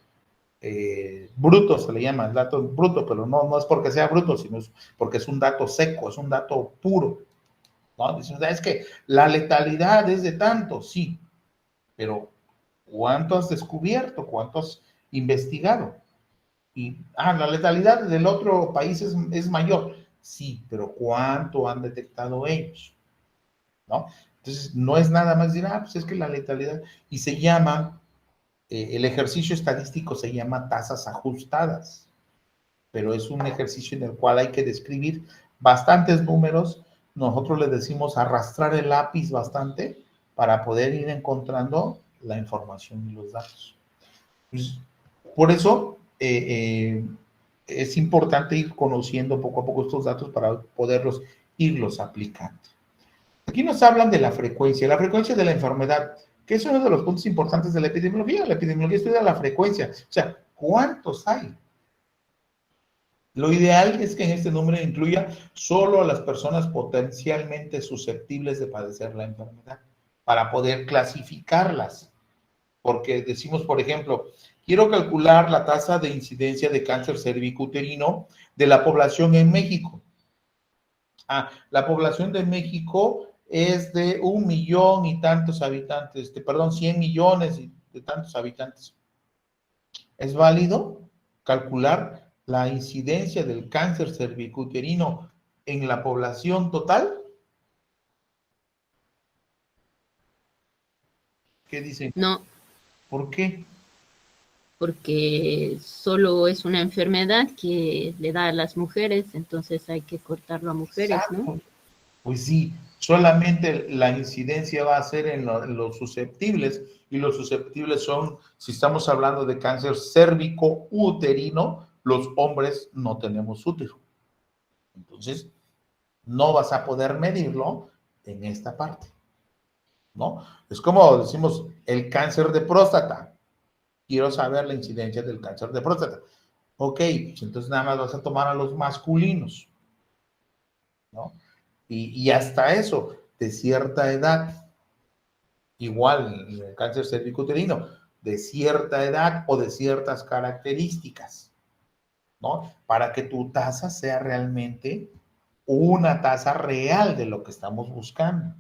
bruto, se le llama el dato bruto, pero no es porque sea bruto, sino es porque es un dato seco, es un dato puro, ¿no? Dicen, es que la letalidad es de tanto, sí, pero ¿cuánto has descubierto? ¿Cuánto has investigado? Y, la letalidad del otro país es mayor, sí, pero ¿cuánto han detectado ellos? ¿No? Entonces, no es nada más decir, pues es que la letalidad, y se llama, el ejercicio estadístico se llama tasas ajustadas, pero es un ejercicio en el cual hay que describir bastantes números, nosotros le decimos arrastrar el lápiz bastante para poder ir encontrando la información y los datos. Pues, por eso es importante ir conociendo poco a poco estos datos para poderlos irlos aplicando. Aquí nos hablan de la frecuencia de la enfermedad, que es uno de los puntos importantes de la epidemiología. La epidemiología estudia la frecuencia, o sea, ¿cuántos hay? Lo ideal es que en este número incluya solo a las personas potencialmente susceptibles de padecer la enfermedad, para poder clasificarlas. Porque decimos, por ejemplo, quiero calcular la tasa de incidencia de cáncer cervicuterino de la población en México. La población de México es de 1 millón y tantos habitantes, 100 millones de tantos habitantes. ¿Es válido calcular la incidencia del cáncer cervicuterino en la población total? ¿Qué dicen? No. ¿Por qué? Porque solo es una enfermedad que le da a las mujeres, entonces hay que cortarlo a mujeres, Exacto. ¿no? Pues sí, solamente la incidencia va a ser en los susceptibles, y los susceptibles son, si estamos hablando de cáncer cérvico-uterino, los hombres no tenemos útero. Entonces, no vas a poder medirlo en esta parte, ¿no? Es como decimos, el cáncer de próstata. Quiero saber la incidencia del cáncer de próstata. Ok, pues entonces nada más vas a tomar a los masculinos, ¿no? Y hasta eso, de cierta edad, igual el cáncer cervicuterino, de cierta edad o de ciertas características, ¿no? Para que tu tasa sea realmente una tasa real de lo que estamos buscando,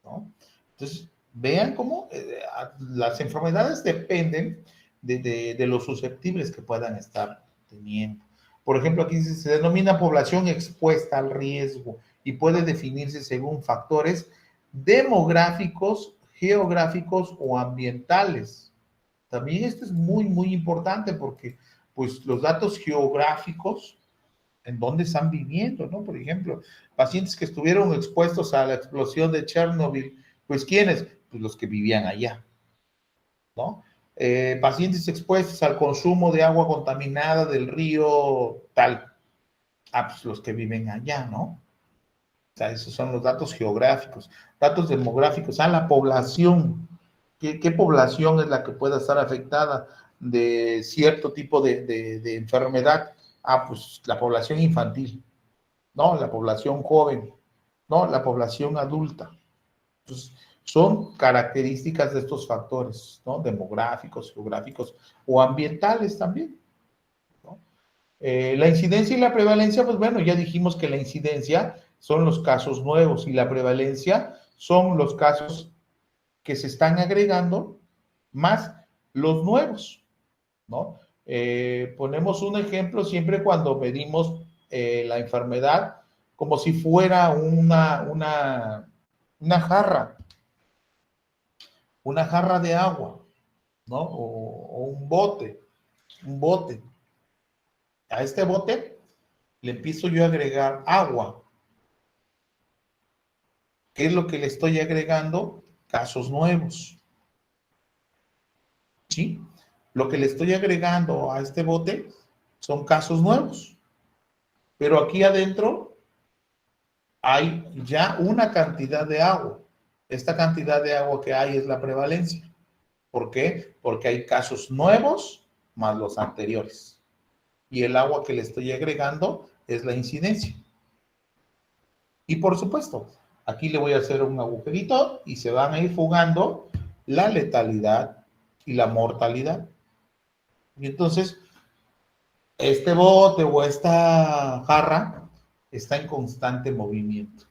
¿no? Entonces, vean cómo las enfermedades dependen de los susceptibles que puedan estar teniendo. Por ejemplo, aquí se denomina población expuesta al riesgo y puede definirse según factores demográficos, geográficos o ambientales. También esto es muy, muy importante porque pues los datos geográficos, en dónde están viviendo, ¿no? Por ejemplo, pacientes que estuvieron expuestos a la explosión de Chernobyl, pues ¿quiénes? Pues los que vivían allá, ¿no? Pacientes expuestos al consumo de agua contaminada del río tal, pues los que viven allá, ¿no? O sea, esos son los datos geográficos. Datos demográficos, la población. ¿Qué población es la que pueda estar afectada de cierto tipo de enfermedad? Pues la población infantil, ¿no? La población joven, ¿no? La población adulta. Entonces, son características de estos factores, ¿no? Demográficos, geográficos o ambientales también, ¿no? La incidencia y la prevalencia, pues bueno, ya dijimos que la incidencia son los casos nuevos y la prevalencia son los casos que se están agregando más los nuevos, ¿no? Ponemos un ejemplo siempre cuando medimos la enfermedad como si fuera una jarra de agua, ¿no? O un bote. A este bote le empiezo yo a agregar agua. ¿Qué es lo que le estoy agregando? Casos nuevos. ¿Sí? Lo que le estoy agregando a este bote son casos nuevos. Pero aquí adentro hay ya una cantidad de agua. Esta cantidad de agua que hay es la prevalencia. ¿Por qué? Porque hay casos nuevos más los anteriores. Y el agua que le estoy agregando es la incidencia. Y por supuesto, aquí le voy a hacer un agujerito y se van a ir fugando la letalidad y la mortalidad. Y entonces, este bote o esta jarra está en constante movimiento,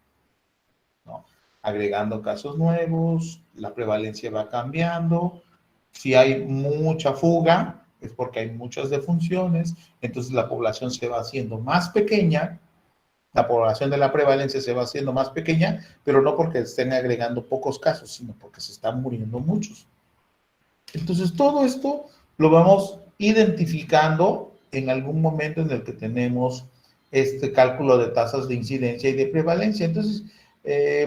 ¿no? Agregando casos nuevos, la prevalencia va cambiando. Si hay mucha fuga, es porque hay muchas defunciones, entonces la población se va haciendo más pequeña, la población de la prevalencia se va haciendo más pequeña, pero no porque estén agregando pocos casos, sino porque se están muriendo muchos. Entonces, todo esto lo vamos identificando en algún momento en el que tenemos este cálculo de tasas de incidencia y de prevalencia. Entonces,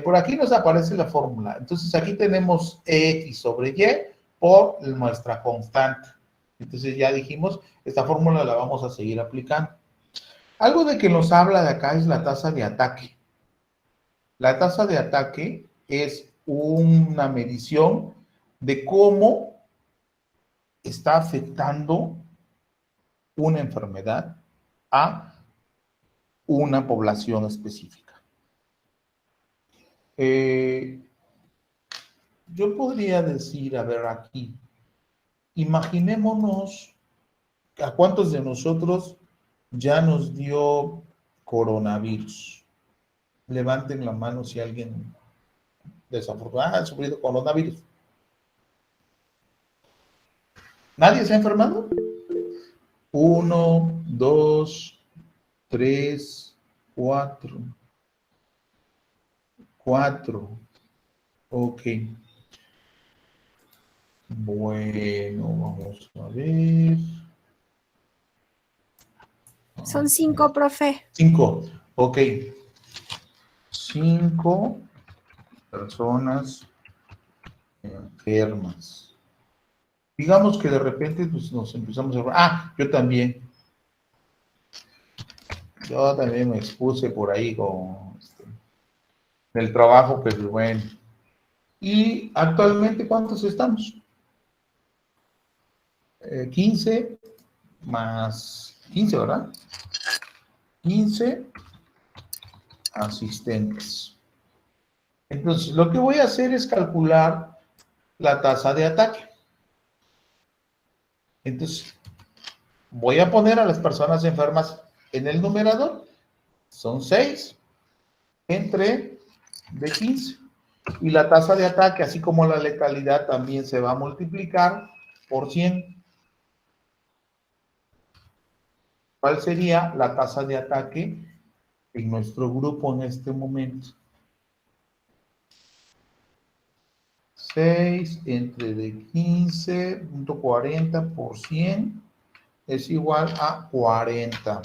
por aquí nos aparece la fórmula. Entonces, aquí tenemos X sobre Y por nuestra constante. Entonces, ya dijimos, esta fórmula la vamos a seguir aplicando. Algo de que nos habla de acá es la tasa de ataque. La tasa de ataque es una medición de cómo está afectando una enfermedad a una población específica. Yo podría decir, a ver aquí, imaginémonos a cuántos de nosotros ya nos dio coronavirus. Levanten la mano si alguien desafortunadamente ha sufrido coronavirus. ¿Nadie se ha enfermado? 1, 2, 3, 4. 4. Ok. Bueno, vamos a ver. Son 5, profe. 5. Ok. 5 personas enfermas. Digamos que de repente pues, nos empezamos a... Ah, yo también me expuse por ahí con el trabajo, pero bueno. Y actualmente, ¿cuántos estamos? 15 más 15, ¿verdad? 15 asistentes. Entonces, lo que voy a hacer es calcular la tasa de ataque. Entonces, voy a poner a las personas enfermas en el numerador. Son 6 entre de 15. Y la tasa de ataque, así como la letalidad, también se va a multiplicar por 100. ¿Cuál sería la tasa de ataque en nuestro grupo en este momento? 6 entre de 15.40 por 100 es igual a 40.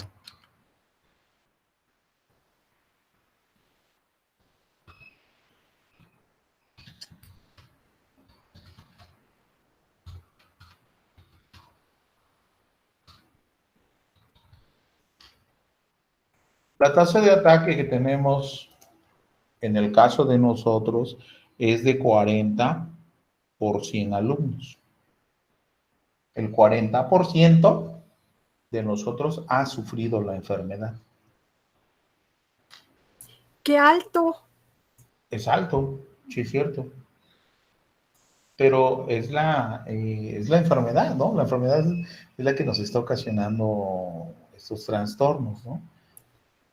La tasa de ataque que tenemos en el caso de nosotros es de 40 por 100 alumnos. El 40% de nosotros ha sufrido la enfermedad. ¡Qué alto! Es alto, sí es cierto. Pero es la enfermedad, ¿no? La enfermedad es la que nos está ocasionando estos trastornos, ¿no?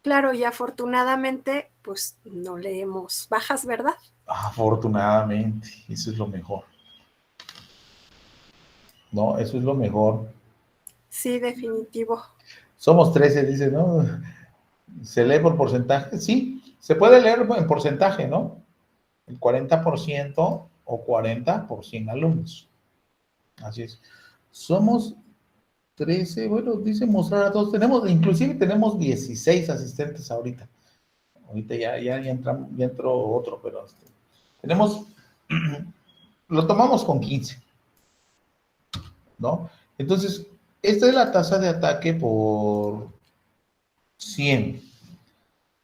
Claro, y afortunadamente, pues no leemos bajas, ¿verdad? Afortunadamente, eso es lo mejor. No, eso es lo mejor. Sí, definitivo. Somos 13, dice, ¿no? ¿Se lee por porcentaje? Sí, se puede leer en porcentaje, ¿no? El 40% o 40 por 100 alumnos. Así es. Somos 13, bueno, dice mostrar a todos. Inclusive tenemos 16 asistentes ahorita. Ahorita ya entró otro, pero tenemos, lo tomamos con 15, ¿no? Entonces, esta es la tasa de ataque por 100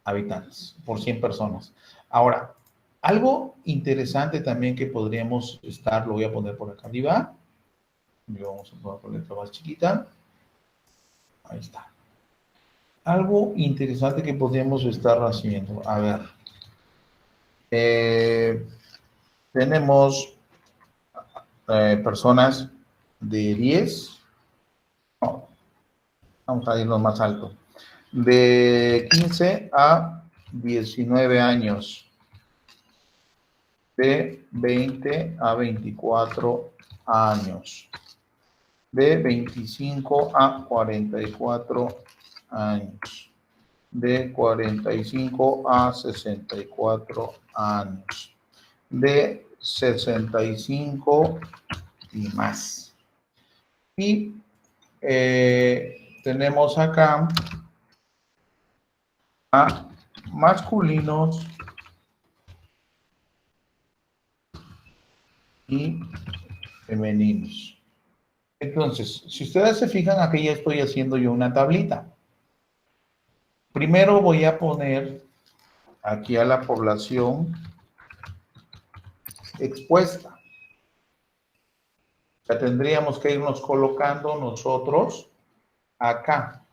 habitantes, por 100 personas. Ahora, algo interesante también que podríamos estar, lo voy a poner por acá arriba. Y vamos a poner letra más chiquita. Ahí está. Algo interesante que podríamos estar haciendo. A ver. Tenemos personas de 10, no, vamos a irnos más alto, de 15 a 19 años, de 20 a 24 años, de 25 a 44 años, de 45 a 64 años, de 65 y más. Y tenemos acá a masculinos y femeninos. Entonces, si ustedes se fijan, aquí ya estoy haciendo yo una tablita. Primero voy a poner aquí a la población expuesta. O sea, tendríamos que irnos colocando nosotros acá,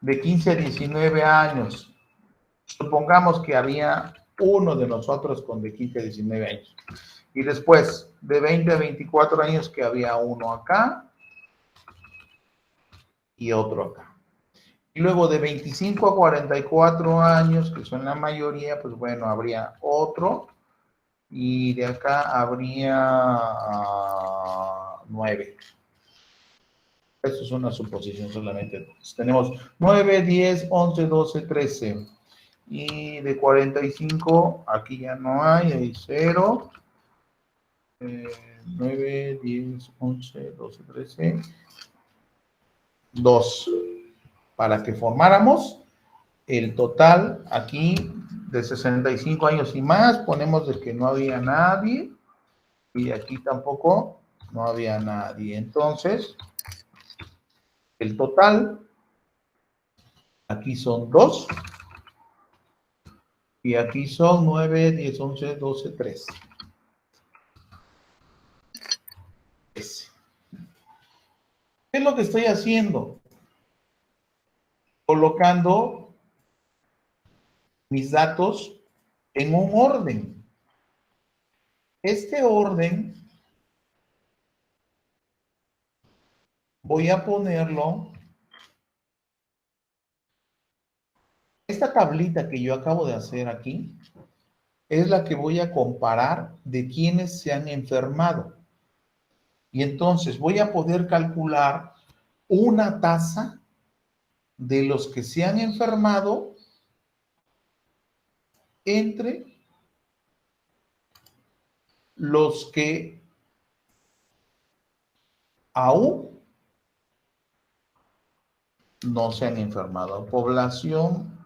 de 15 a 19 años. Supongamos que había uno de nosotros con de 15 a 19 años. Y después, de 20 a 24 años, que había uno acá y otro acá. Y luego de 25 a 44 años, que son la mayoría, pues bueno, habría otro. Y de acá habría 9. Esto es una suposición solamente. Entonces, tenemos 9, 10, 11, 12, 13. Y de 45, aquí ya no hay 0. 9, 10, 11, 12, 13. 2. Para que formáramos el total aquí de 65 años y más, ponemos de que no había nadie. Y aquí tampoco no había nadie. Entonces, el total, aquí son 2. Y aquí son 9, 10, 11, 12, 13. ¿Qué es lo que estoy haciendo? Colocando mis datos en un orden. Este orden voy a ponerlo. Esta tablita que yo acabo de hacer aquí es la que voy a comparar de quienes se han enfermado. Y entonces voy a poder calcular una tasa de los que se han enfermado entre los que aún no se han enfermado. Población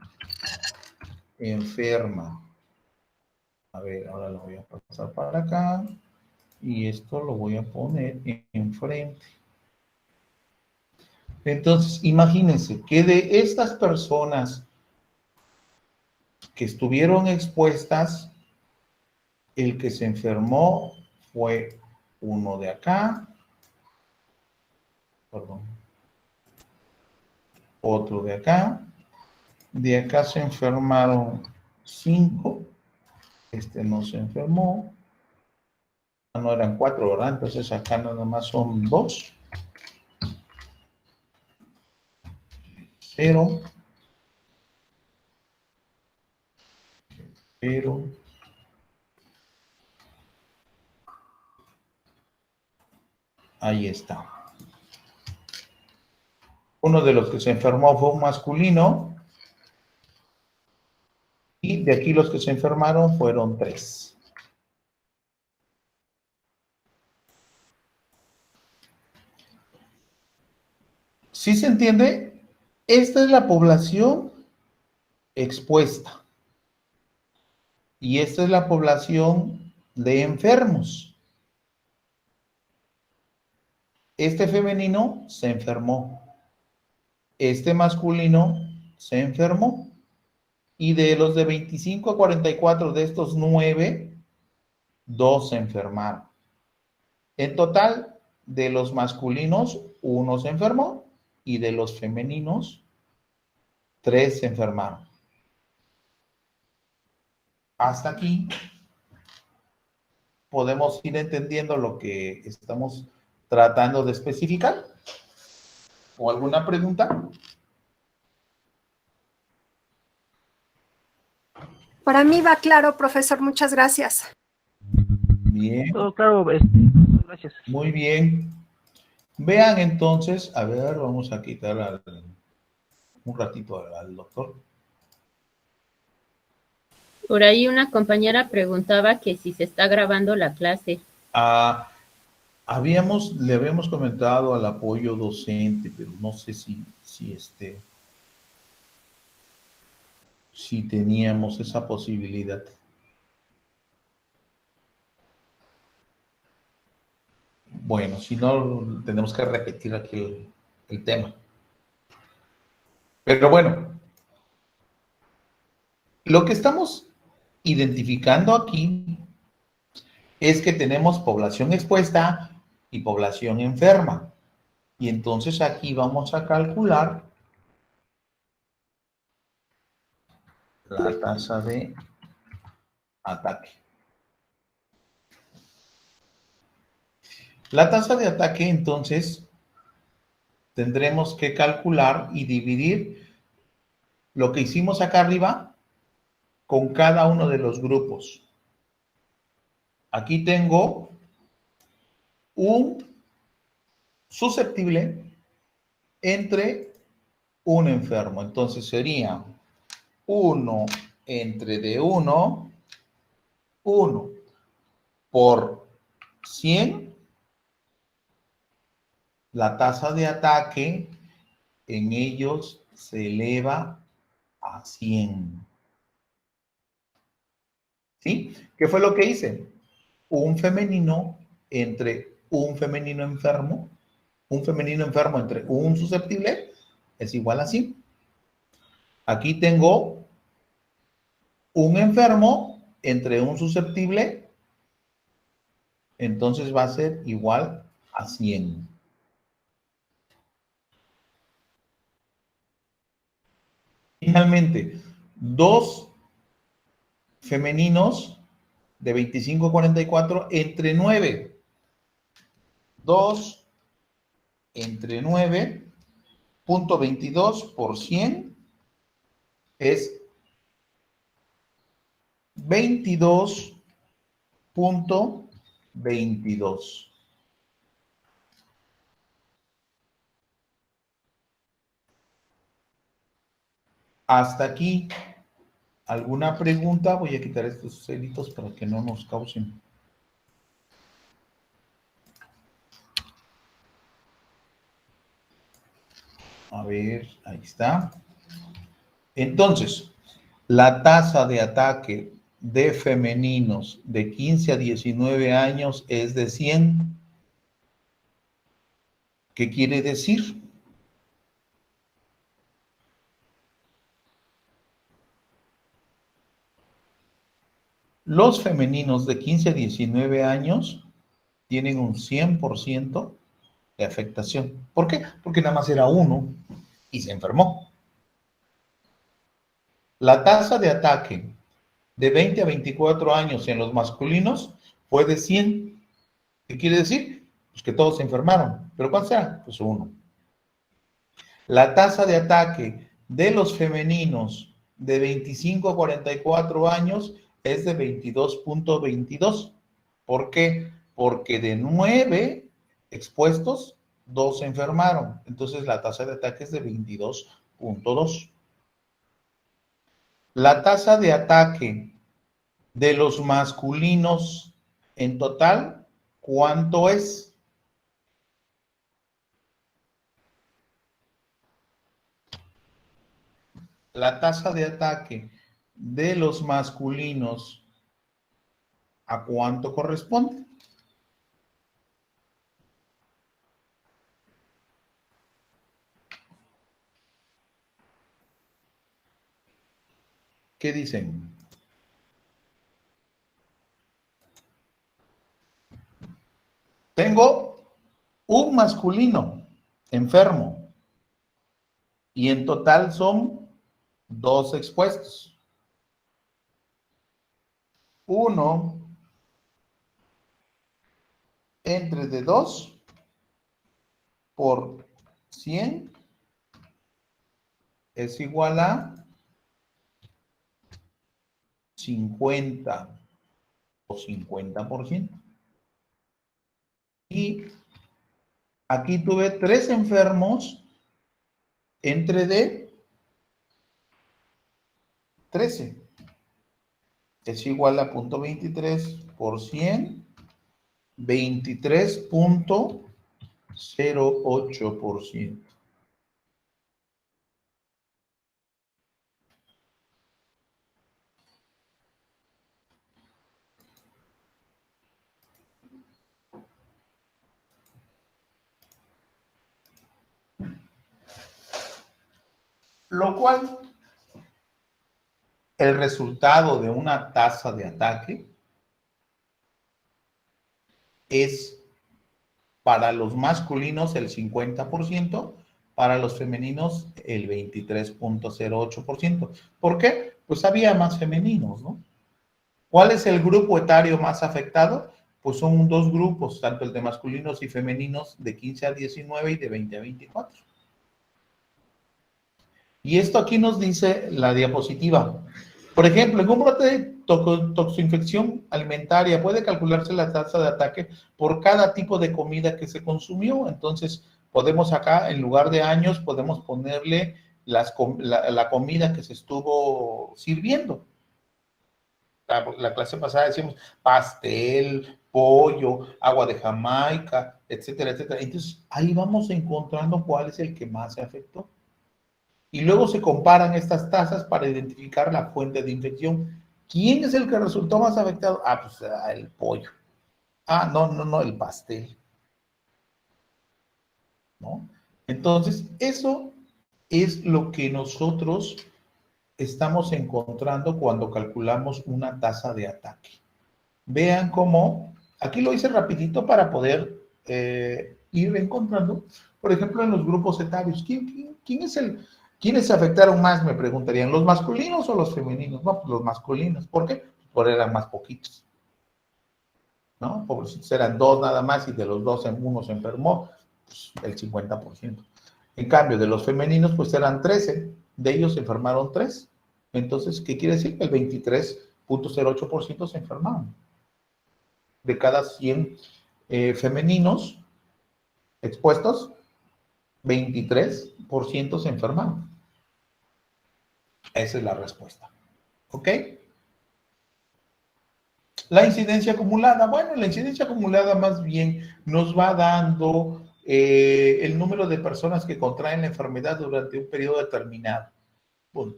enferma. A ver, ahora lo voy a pasar para acá. Y esto lo voy a poner enfrente. Entonces, imagínense que de estas personas que estuvieron expuestas, el que se enfermó fue uno de acá, perdón, otro de acá se enfermaron 5, este no se enfermó, no eran 4, ¿verdad? Entonces acá nada más son 2, 0, 0, ahí está. Uno de los que se enfermó fue un masculino. Y de aquí los que se enfermaron fueron 3. ¿Sí se entiende? Esta es la población expuesta. Y esta es la población de enfermos. Este femenino se enfermó. Este masculino se enfermó. Y de los de 25 a 44, de estos 9, 2 se enfermaron. En total, de los masculinos, 1 se enfermó. Y de los femeninos, 3 se enfermaron. Hasta aquí podemos ir entendiendo lo que estamos tratando de especificar. ¿O alguna pregunta? Para mí va claro, profesor. Muchas gracias. Bien. Todo claro, gracias. Muy bien. Vean entonces, a ver, vamos a quitar un ratito al doctor. Por ahí una compañera preguntaba que si se está grabando la clase. Le habíamos comentado al apoyo docente, pero no sé si teníamos esa posibilidad. Bueno, si no, tenemos que repetir aquí el tema. Pero bueno, lo que estamos identificando aquí es que tenemos población expuesta y población enferma. Y entonces aquí vamos a calcular la tasa de ataque. La tasa de ataque, entonces, tendremos que calcular y dividir lo que hicimos acá arriba con cada uno de los grupos. Aquí tengo un susceptible entre un enfermo. Entonces sería 1 entre de 1 por 100. La tasa de ataque en ellos se eleva a 100. ¿Sí? ¿Qué fue lo que hice? Un femenino entre un femenino enfermo entre un susceptible es igual a 100. Aquí tengo un enfermo entre un susceptible, entonces va a ser igual a 100. Finalmente, 2 femeninos de 25 a 44 entre 9. 2 entre 9.22 por 100 es 22.22. Hasta aquí, ¿alguna pregunta? Voy a quitar estos celitos para que no nos causen. A ver, ahí está. Entonces, la tasa de ataque de femeninos de 15 a 19 años es de 100. ¿Qué quiere decir? Los femeninos de 15 a 19 años tienen un 100% de afectación. ¿Por qué? Porque nada más era uno y se enfermó. La tasa de ataque de 20 a 24 años en los masculinos fue de 100. ¿Qué quiere decir? Pues que todos se enfermaron. ¿Pero cuántos eran? Pues uno. La tasa de ataque de los femeninos de 25 a 44 años es de 22.22. ¿Por qué? Porque de 9 expuestos, 2 se enfermaron. Entonces la tasa de ataque es de 22.2. La tasa de ataque de los masculinos en total, ¿cuánto es? La tasa de ataque de los masculinos, ¿a cuánto corresponde? ¿Qué dicen? Tengo un masculino enfermo y en total son 2 expuestos. 1 entre de 2 por 100 es igual a 50 o 50%. Y aquí tuve 3 enfermos entre de 13. Es igual a 0.23 por 100, 23.08%. Lo cual, el resultado de una tasa de ataque es para los masculinos el 50%, para los femeninos el 23.08%. ¿Por qué? Pues había más femeninos, ¿no? ¿Cuál es el grupo etario más afectado? Pues son 2 grupos, tanto el de masculinos y femeninos de 15 a 19 y de 20 a 24. Y esto aquí nos dice la diapositiva. Por ejemplo, en un brote de toxoinfección alimentaria puede calcularse la tasa de ataque por cada tipo de comida que se consumió. Entonces, podemos acá, en lugar de años, podemos ponerle la comida que se estuvo sirviendo. La clase pasada decíamos pastel, pollo, agua de Jamaica, etcétera, etcétera. Entonces, ahí vamos encontrando cuál es el que más se afectó. Y luego se comparan estas tasas para identificar la fuente de infección. ¿Quién es el que resultó más afectado? Ah, pues el pollo. Ah, no, el pastel. ¿No? Entonces, eso es lo que nosotros estamos encontrando cuando calculamos una tasa de ataque. Vean cómo, aquí lo hice rapidito para poder ir encontrando, por ejemplo, en los grupos etarios. ¿Quiénes se afectaron más? Me preguntarían, ¿los masculinos o los femeninos? No, pues los masculinos. ¿Por qué? Porque eran más poquitos. ¿No? Pobrecitos, eran 2 nada más y de los 2 uno se enfermó, pues el 50%. En cambio, de los femeninos, pues eran 13. De ellos se enfermaron 3. Entonces, ¿qué quiere decir? El 23.08% se enfermaron. De cada 100 femeninos expuestos, 23% se enfermaron. Esa es la respuesta. ¿Ok? La incidencia acumulada. Bueno, la incidencia acumulada más bien nos va dando el número de personas que contraen la enfermedad durante un periodo determinado. Bueno,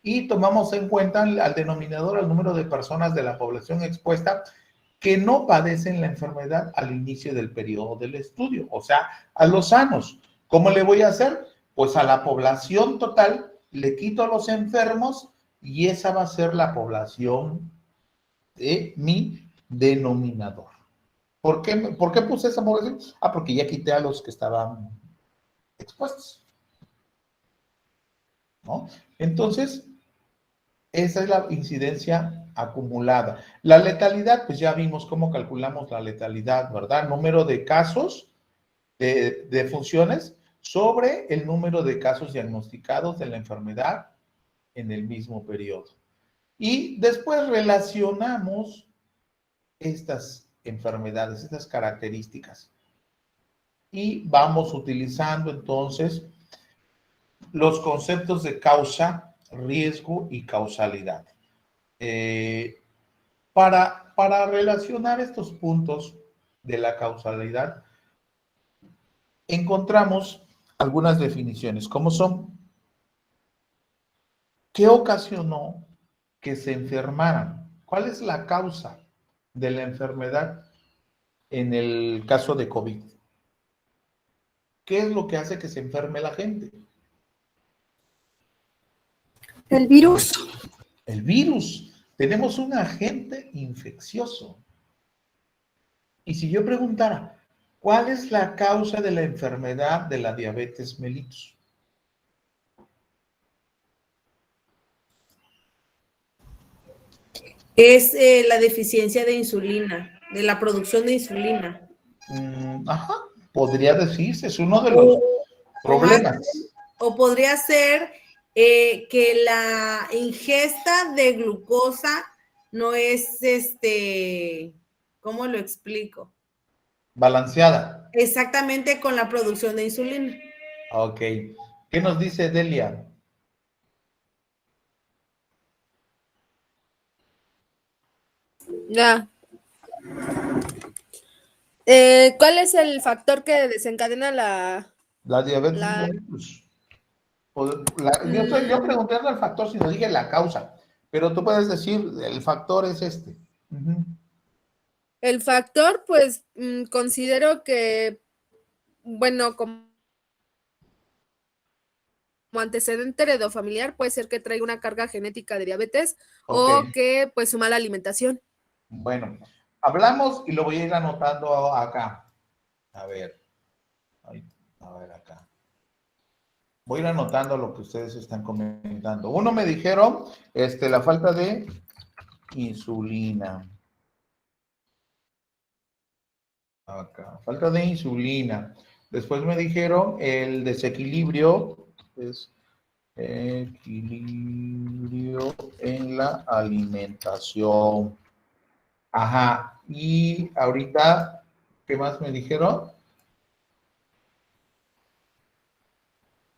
y tomamos en cuenta al denominador, al número de personas de la población expuesta que no padecen la enfermedad al inicio del periodo del estudio, o sea, a los sanos. ¿Cómo le voy a hacer? Pues a la población total le quito a los enfermos y esa va a ser la población de mi denominador. ¿Por qué puse esa población? Ah, porque ya quité a los que estaban expuestos. ¿No? Entonces, esa es la incidencia acumulada. La letalidad, pues ya vimos cómo calculamos la letalidad, ¿verdad? Número de casos de funciones sobre el número de casos diagnosticados de la enfermedad en el mismo periodo. Y después relacionamos estas enfermedades, estas características. Y vamos utilizando entonces los conceptos de causa, riesgo y causalidad. Para relacionar estos puntos de la causalidad, encontramos algunas definiciones, como son: ¿qué ocasionó que se enfermaran? ¿Cuál es la causa de la enfermedad en el caso de COVID? ¿Qué es lo que hace que se enferme la gente? El virus. El virus. Tenemos un agente infeccioso. Y si yo preguntara, ¿cuál es la causa de la enfermedad de la diabetes mellitus? Es la deficiencia de insulina, de la producción de insulina. Ajá, podría decirse, es uno de los problemas. O podría ser que la ingesta de glucosa no es, ¿cómo lo explico? Balanceada. Exactamente con la producción de insulina. Ok. ¿Qué nos dice Delia? Ya. ¿Cuál es el factor que desencadena La diabetes mellitus. Yo preguntando el factor, si no dije la causa, pero tú puedes decir, el factor es este. Ujú. el factor? Pues considero que, bueno, como antecedente heredofamiliar puede ser que traiga una carga genética de diabetes Ok, o que pues su mala alimentación. bueno, hablamos y lo voy a ir anotando acá. A ver, a ver acá. Voy a ir anotando lo que ustedes están comentando. Uno me dijeron, la falta de insulina. Acá, falta de insulina. Después me dijeron el desequilibrio, es equilibrio en la alimentación. Ajá, y ahorita, ¿qué más me dijeron?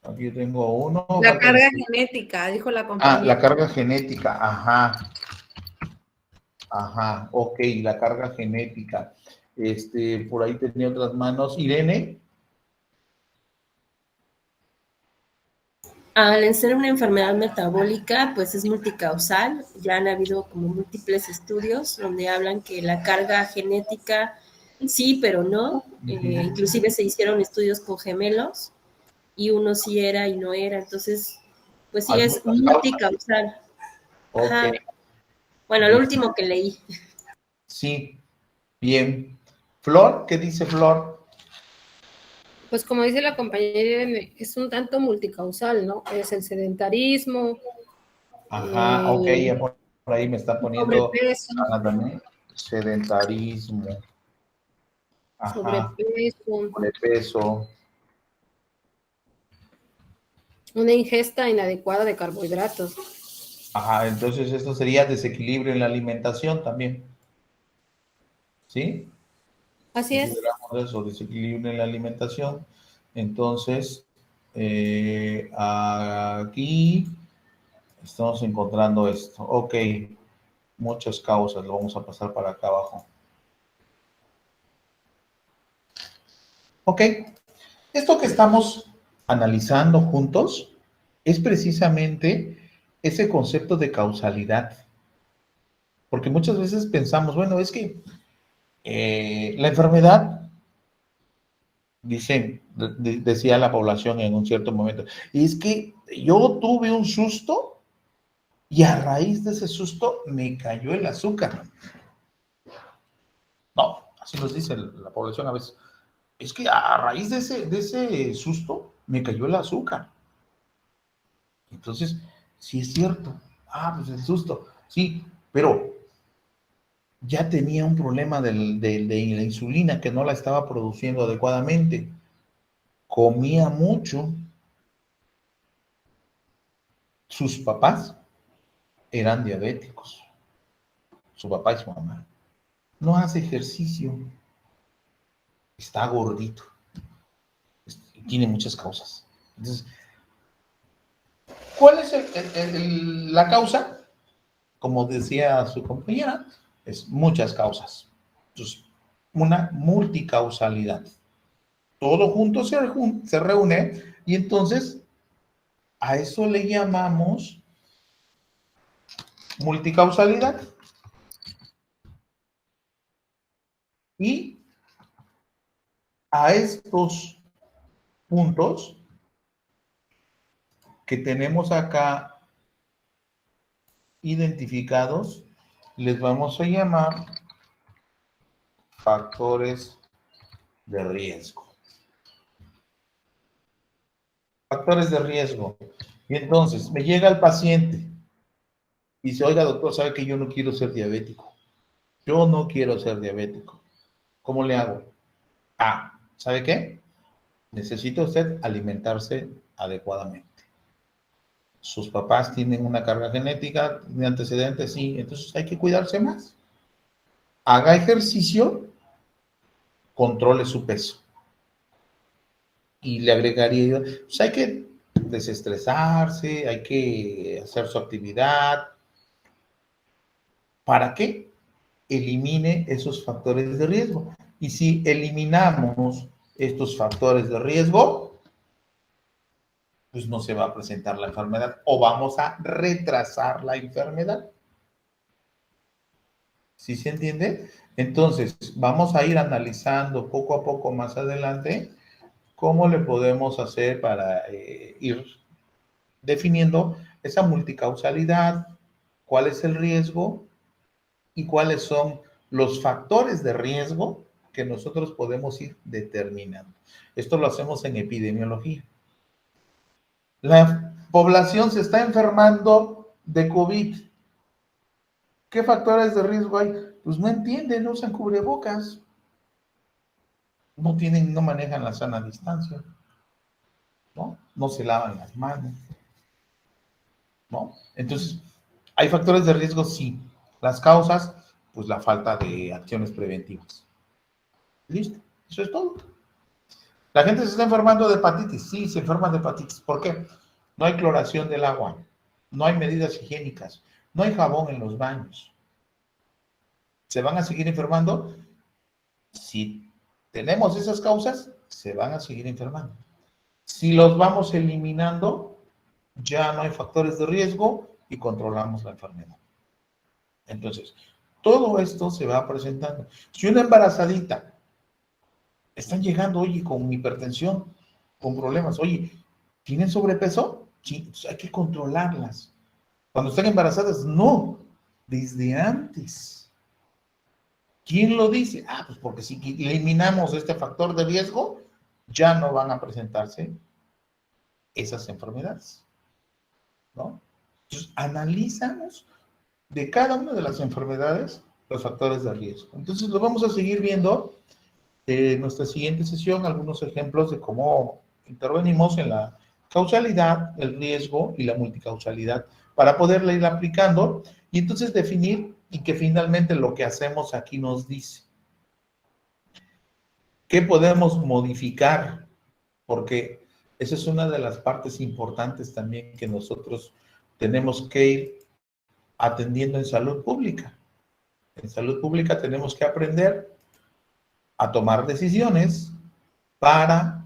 Aquí tengo uno. La carga genética, dijo la compañera. La carga genética, ajá. Ajá, ok, la carga genética. Por ahí tenía otras manos. Irene. Al ser una enfermedad metabólica, pues es multicausal. Ya han habido como múltiples estudios donde hablan que la carga genética sí, pero no. Inclusive se hicieron estudios con gemelos y uno sí era y no era. Entonces, pues sí, es multicausal. Ok. Ajá. Bueno, lo último que leí. Sí, bien. Flor, ¿qué dice Flor? Pues como dice la compañera, es un tanto multicausal, ¿no? Es el sedentarismo. Ajá, ok, ya por ahí me está poniendo Sobrepeso. También, sedentarismo. Ajá, sobrepeso. Una ingesta inadecuada de carbohidratos. Ajá, entonces esto sería desequilibrio en la alimentación también. ¿Sí? Así es. Eso, desequilibrio en la alimentación. Entonces, aquí estamos encontrando esto. Ok, muchas causas, lo vamos a pasar para acá abajo. Ok, esto que estamos analizando juntos es precisamente ese concepto de causalidad. Porque muchas veces pensamos, bueno, es que la enfermedad, decía la población en un cierto momento, es que yo tuve un susto y a raíz de ese susto me cayó el azúcar. No, así nos dice la población a veces. Es que a raíz de ese susto me cayó el azúcar. Entonces, sí es cierto. Pues el susto. Sí, pero ya tenía un problema de la insulina que no la estaba produciendo adecuadamente. Comía mucho. Sus papás eran diabéticos. Su papá y su mamá. No hace ejercicio. Está gordito. Tiene muchas causas. Entonces, ¿cuál es la causa? Como decía su compañera, es muchas causas. Entonces, una multicausalidad. Todo junto se reúne y entonces a eso le llamamos multicausalidad. Y a estos puntos que tenemos acá identificados, les vamos a llamar factores de riesgo. Factores de riesgo. Y entonces me llega el paciente y dice, oiga doctor, ¿sabe que yo no quiero ser diabético? Yo no quiero ser diabético. ¿Cómo le hago? ¿Sabe qué? Necesita usted alimentarse adecuadamente. Sus papás tienen una carga genética, tienen antecedentes, sí, entonces hay que cuidarse más. Haga ejercicio, controle su peso. Y le agregaría yo, pues hay que desestresarse, hay que hacer su actividad. ¿Para qué? Elimine esos factores de riesgo. Y si eliminamos estos factores de riesgo, pues no se va a presentar la enfermedad o vamos a retrasar la enfermedad. ¿Sí se entiende? Entonces, vamos a ir analizando poco a poco más adelante cómo le podemos hacer para ir definiendo esa multicausalidad, cuál es el riesgo y cuáles son los factores de riesgo que nosotros podemos ir determinando. Esto lo hacemos en epidemiología. La población se está enfermando de COVID. ¿Qué factores de riesgo hay? Pues no entienden, no usan cubrebocas, no manejan la sana distancia, ¿no? No se lavan las manos, ¿no? Entonces, ¿hay factores de riesgo? Sí. Las causas, pues la falta de acciones preventivas. Listo, eso es todo. ¿La gente se está enfermando de hepatitis? Sí, se enferman de hepatitis. ¿Por qué? No hay cloración del agua, no hay medidas higiénicas, no hay jabón en los baños. ¿Se van a seguir enfermando? Si tenemos esas causas, se van a seguir enfermando. Si los vamos eliminando, ya no hay factores de riesgo y controlamos la enfermedad. Entonces, todo esto se va presentando. Si una embarazadita están llegando, oye, con hipertensión, con problemas, oye, ¿tienen sobrepeso? Sí, pues hay que controlarlas. Cuando están embarazadas, no, desde antes. ¿Quién lo dice? Pues porque si eliminamos este factor de riesgo, ya no van a presentarse esas enfermedades, ¿no? Entonces, analizamos de cada una de las enfermedades los factores de riesgo. Entonces, lo vamos a seguir viendo en nuestra siguiente sesión, algunos ejemplos de cómo intervenimos en la causalidad, el riesgo y la multicausalidad para poderla ir aplicando y entonces definir y que finalmente lo que hacemos aquí nos dice. ¿Qué podemos modificar? Porque esa es una de las partes importantes también que nosotros tenemos que ir atendiendo en salud pública. En salud pública tenemos que aprender a tomar decisiones para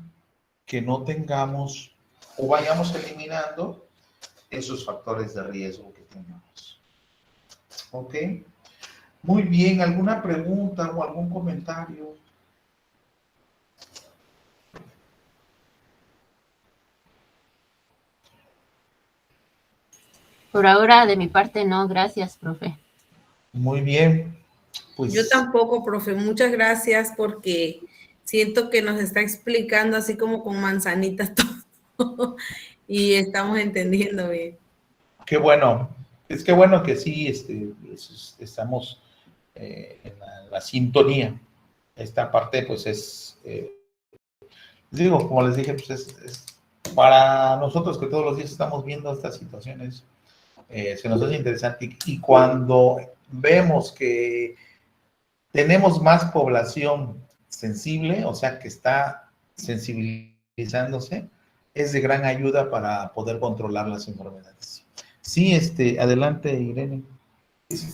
que no tengamos o vayamos eliminando esos factores de riesgo que tenemos. ¿Ok? Muy bien, ¿alguna pregunta o algún comentario? Por ahora, de mi parte, no. Gracias, profe. Muy bien. Pues... Yo tampoco, profe. Muchas gracias porque siento que nos está explicando así como con manzanitas todo y estamos entendiendo bien. Qué bueno. Es que bueno que sí estamos en la sintonía. Esta parte, pues es... digo, como les dije, pues es para nosotros que todos los días estamos viendo estas situaciones, se nos hace interesante y cuando vemos que tenemos más población sensible, o sea, que está sensibilizándose, es de gran ayuda para poder controlar las enfermedades. Sí, adelante, Irene.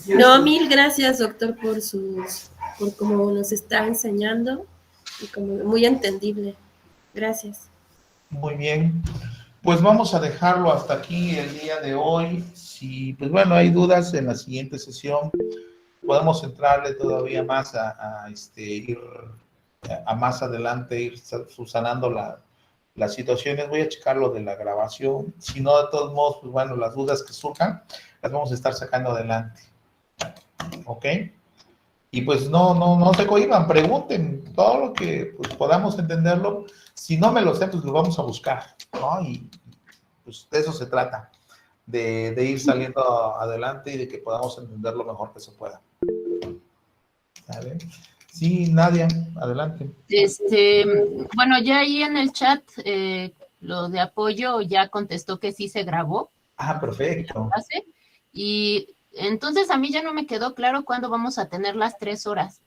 No, mil gracias, doctor, por cómo nos está enseñando y como muy entendible. Gracias. Muy bien. Pues vamos a dejarlo hasta aquí el día de hoy. Si, pues bueno, hay dudas en la siguiente sesión, podemos entrarle todavía más ir a más adelante, ir subsanando las situaciones. Voy a checar lo de la grabación. Si no, de todos modos, pues bueno, las dudas que surjan, las vamos a estar sacando adelante. ¿Ok? Y pues no se cohiban, pregunten todo lo que pues, podamos entenderlo. Si no me lo sé, pues lo vamos a buscar, ¿no? Y pues de eso se trata, de ir saliendo adelante y de que podamos entender lo mejor que se pueda. ¿Vale? Sí, Nadia, adelante. Bueno, ya ahí en el chat, lo de apoyo ya contestó que sí se grabó. Ah, perfecto. Y entonces a mí ya no me quedó claro cuándo vamos a tener las 3 horas.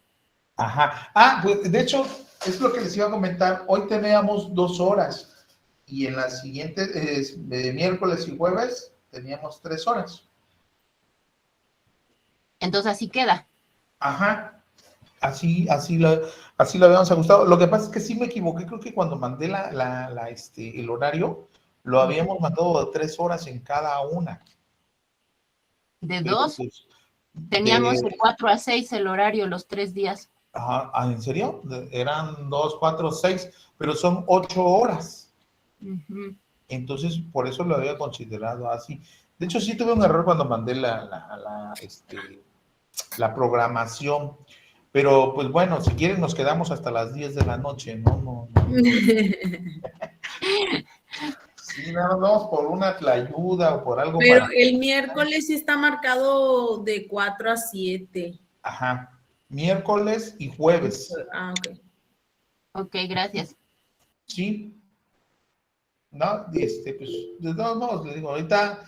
Ajá. Ah, pues de hecho, es lo que les iba a comentar. Hoy teníamos 2 horas y en las siguientes, miércoles y jueves, teníamos 3 horas. Entonces así queda. Ajá. Así lo habíamos ajustado. Lo que pasa es que sí me equivoqué. Creo que cuando mandé el horario, lo habíamos mandado de 3 horas en cada una. De Pero, 2. pues, Teníamos de 4 a 6 el horario, los 3 días. Ajá, ¿en serio? Eran 2, 4, 6, pero son 8 horas. Uh-huh. Entonces, por eso lo había considerado así. De hecho, sí tuve un error cuando mandé la programación. Pero, pues bueno, si quieren nos quedamos hasta las 10 de la noche, ¿no? Sí, nada más vamos por una tlayuda o por algo. Pero el miércoles sí está marcado de 4 a 7. Ajá, miércoles y jueves. Ah, ok. Ok, gracias. Sí. No, pues, de todos modos, les digo, ahorita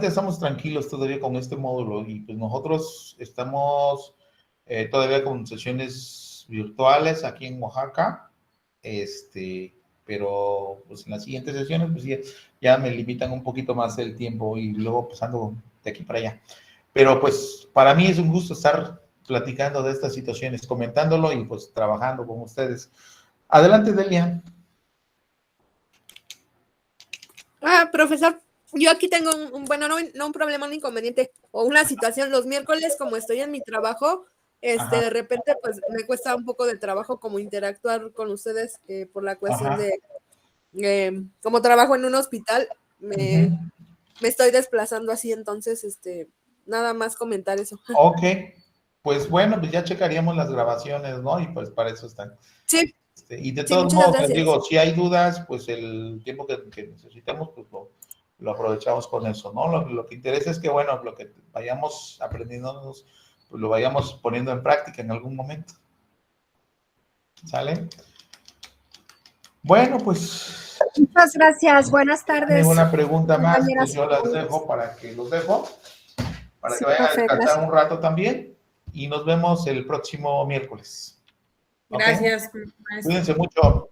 estamos tranquilos todavía con este módulo y pues nosotros estamos todavía con sesiones virtuales aquí en Oaxaca, pero pues en las siguientes sesiones pues ya me limitan un poquito más el tiempo y luego pues ando de aquí para allá. Pero pues para mí es un gusto estar platicando de estas situaciones, comentándolo y pues trabajando con ustedes. Adelante, Delia. Profesor, yo aquí tengo no un problema, un inconveniente o una situación. Los miércoles, como estoy en mi trabajo, de repente, pues me cuesta un poco de trabajo como interactuar con ustedes por la cuestión de, como trabajo en un hospital, me estoy desplazando así, entonces, nada más comentar eso. Ok, pues bueno, pues ya checaríamos las grabaciones, ¿no? Y pues para eso están. Sí. Y de Sí, todos muchas modos, les gracias. digo, si hay dudas, pues el tiempo que necesitemos, pues lo aprovechamos con eso, ¿no? Lo que interesa es que, bueno, lo que vayamos aprendiendo, pues lo vayamos poniendo en práctica en algún momento. ¿Sale? Bueno, pues... Muchas gracias, buenas tardes. Ninguna pregunta más, pues yo las dejo para que vayan a descansar un rato también y nos vemos el próximo miércoles. ¿Okay? Gracias. Cuídense mucho.